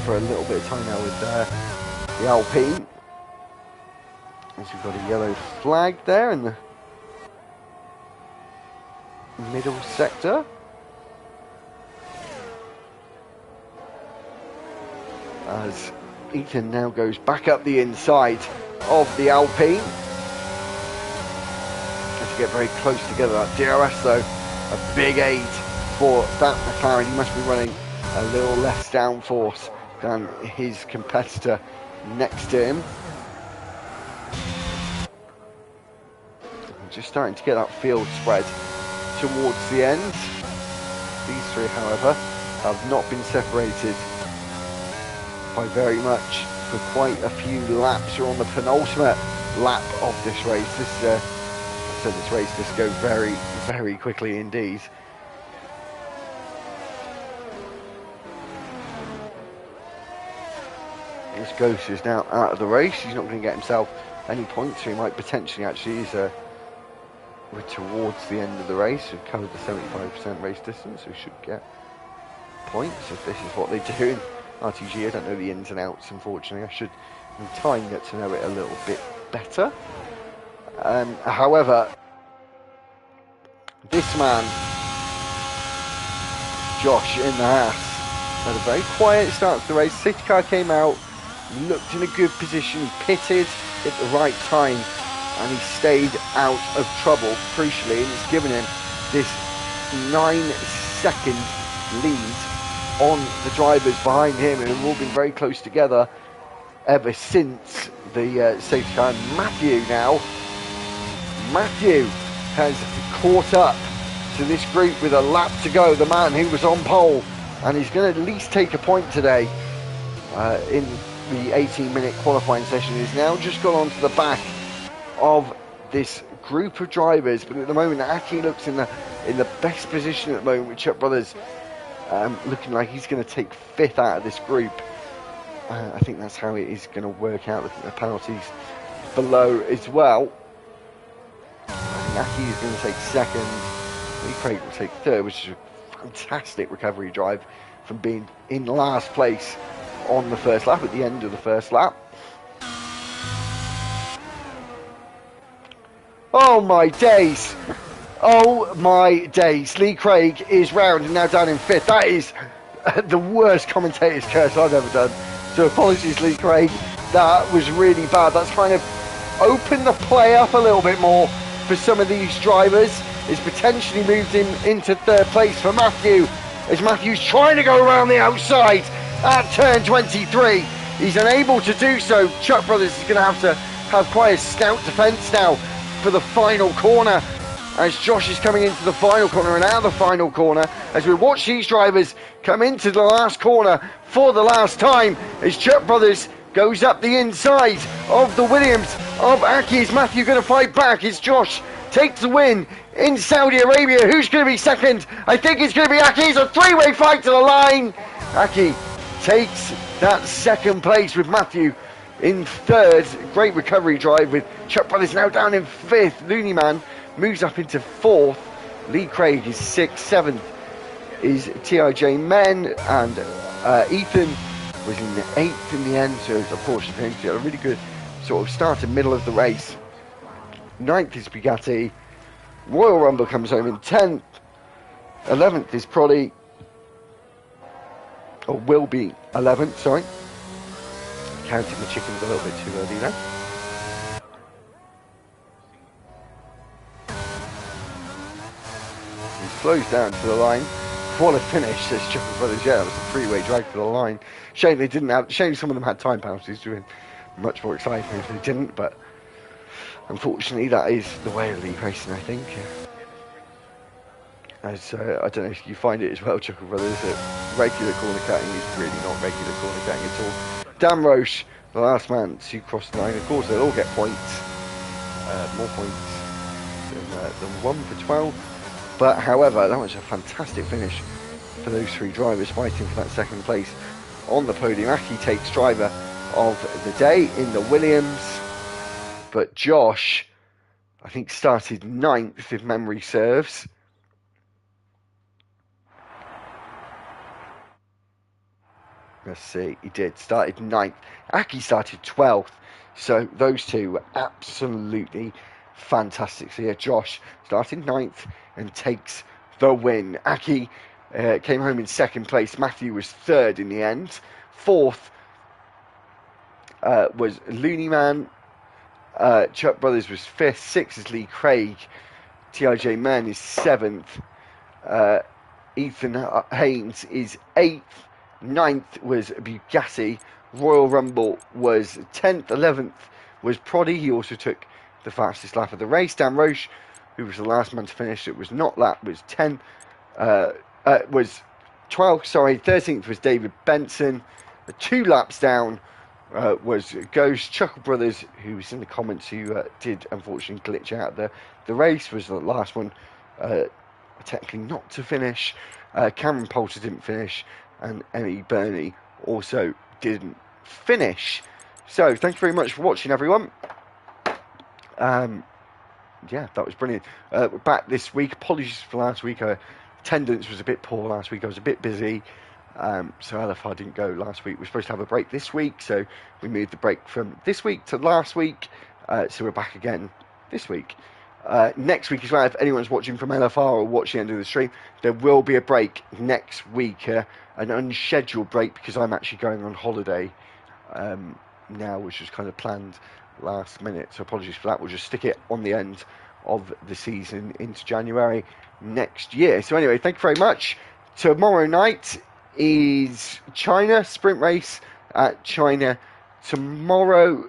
for a little bit of time now with the Alpine. As we've got a yellow flag there in the middle sector. As Ethan now goes back up the inside of the Alpine. Has to get very close together. That DRS though, a big aid for that McLaren. He must be running a little less downforce than his competitor next to him. Just starting to get that field spread towards the end. These three, however, have not been separated by very much for quite a few laps. We're on the penultimate lap of this race. This race does go very, very quickly indeed. This Ghost is now out of the race. He's not going to get himself any points, so he might potentially actually we're towards the end of the race. We've covered the 75% race distance, so we should get points if this is what they do in RTG. I don't know the ins and outs, unfortunately. I should in time get to know it a little bit better. However, this man, Josh in the Haas, had a very quiet start to the race. Safety car came out, looked in a good position, he pitted at the right time, and he stayed out of trouble, crucially, and it's given him this 9-second lead on the drivers behind him, and have all been very close together ever since the safety car. Matthew has caught up to this group with a lap to go, the man who was on pole, and he's going to at least take a point today in the 18-minute qualifying session. He's now just gone onto the back of this group of drivers, but at the moment Aki looks in the best position at the moment with Chuck Brothers looking like he's going to take 5th out of this group. I think that's how it is going to work out. Looking at the penalties below as well. Aki is going to take 2nd. Lee Craig will take 3rd, which is a fantastic recovery drive from being in last place on the first lap, at the end of the first lap. Oh my days! Oh my days! Lee Craig is round and now down in 5th. That is the worst commentator's curse I've ever done. So apologies, Lee Craig. That was really bad. That's kind of opened the play up a little bit more for some of these drivers. It's potentially moved him into 3rd place for Matthew, as Matthew's trying to go around the outside at turn 23. He's unable to do so. Chuck Brothers is going to have quite a stout defence now for the final corner, as Josh is coming into the final corner and out of the final corner, as we watch these drivers come into the last corner for the last time, as Chuck Brothers goes up the inside of the Williams of Aki. Is Matthew going to fight back? Is Josh takes the win in Saudi Arabia? Who's going to be 2nd? I think it's going to be Aki. It's a 3-way fight to the line. Aki takes that 2nd place with Matthew in 3rd. Great recovery drive with Chuck Brothers now down in 5th. Looney Man moves up into 4th. Lee Craig is 6th. 7th is TIJ Men, and Ethan was in the 8th in the end, so it's unfortunate for him. He had a really good sort of start and middle of the race. 9th is Bugatti. Royal Rumble comes home in 10th. 11th is Proddy, or will be 11th, sorry. Counting the chickens a little bit too early now. He slows down to the line. What a finish, says Chuck Brothers. Yeah, it was a 3-way drag for the line. Shame they didn't have. Shame some of them had time penalties. Doing much more exciting if they didn't, but unfortunately that is the way of league racing, I think. As I don't know if you find it as well, Chuck Brothers, that regular corner cutting is really not regular corner cutting at all. Dan Roche, the last man to cross the line. Of course, they'll all get points, more points than 1 for 12. But however, that was a fantastic finish for those 3 drivers fighting for that 2nd place on the podium. Aki takes driver of the day in the Williams, but Josh, I think, started 9th if memory serves. Let's see, he did. Started 9th. Aki started 12th. So those two were absolutely fantastic. So yeah, Josh started 9th and takes the win. Aki came home in 2nd place. Matthew was 3rd in the end. 4th was Looney Man. Chuck Brothers was 5th. 6th is Lee Craig. TIJ Man is 7th. Ethan Haynes is 8th. 9th was Bugatti. Royal Rumble was 10th. 11th was Proddy. He also took the fastest lap of the race. Dan Roche, who was the last man to finish, it was not lap, was 10th. Was 12th, sorry. 13th was David Benson. 2 laps down was Ghost. Chuckle Brothers, who was in the comments, who did unfortunately glitch out the race, was the last one technically not to finish. Cameron Poulter didn't finish, and Emmy Burney also didn't finish. So thank you very much for watching, everyone. Yeah, that was brilliant. We're back this week. Apologies for last week. Attendance was a bit poor last week. I was a bit busy, so LFR didn't go last week. We're supposed to have a break this week, so we moved the break from this week to last week. So we're back again this week. Next week as well, if anyone's watching from LFR or watching the end of the stream, there will be a break next week, an unscheduled break, because I'm actually going on holiday now, which was kind of planned last minute, so apologies for that. We'll just stick it on the end of the season into January next year. So anyway, thank you very much. Tomorrow night is China sprint race at China. Tomorrow,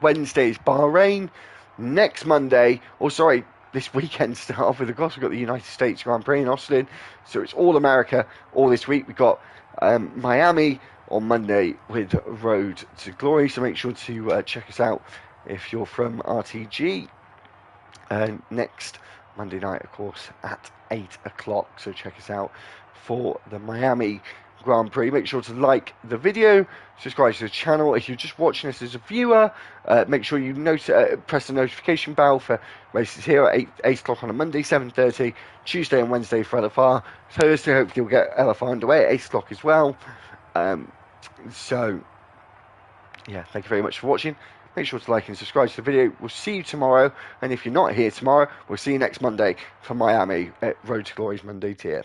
Wednesday is Bahrain. Next Monday, this weekend to start off with, of course, we've got the United States Grand Prix in Austin, so it's all America all this week. We've got Miami on Monday with Road to Glory, so make sure to check us out if you're from RTG. Next Monday night, of course, at 8 o'clock. So check us out for the Miami Grand Prix. Make sure to like the video, subscribe to the channel. If you're just watching this as a viewer, make sure you press the notification bell for races here at 8 o'clock on a Monday, 7:30, Tuesday and Wednesday for LFR. Thursday, hopefully we'll get LFR underway at 8 o'clock as well. So, yeah, thank you very much for watching. Make sure to like and subscribe to the video. We'll see you tomorrow. And if you're not here tomorrow, we'll see you next Monday for Miami at Road to Glory's Monday tier.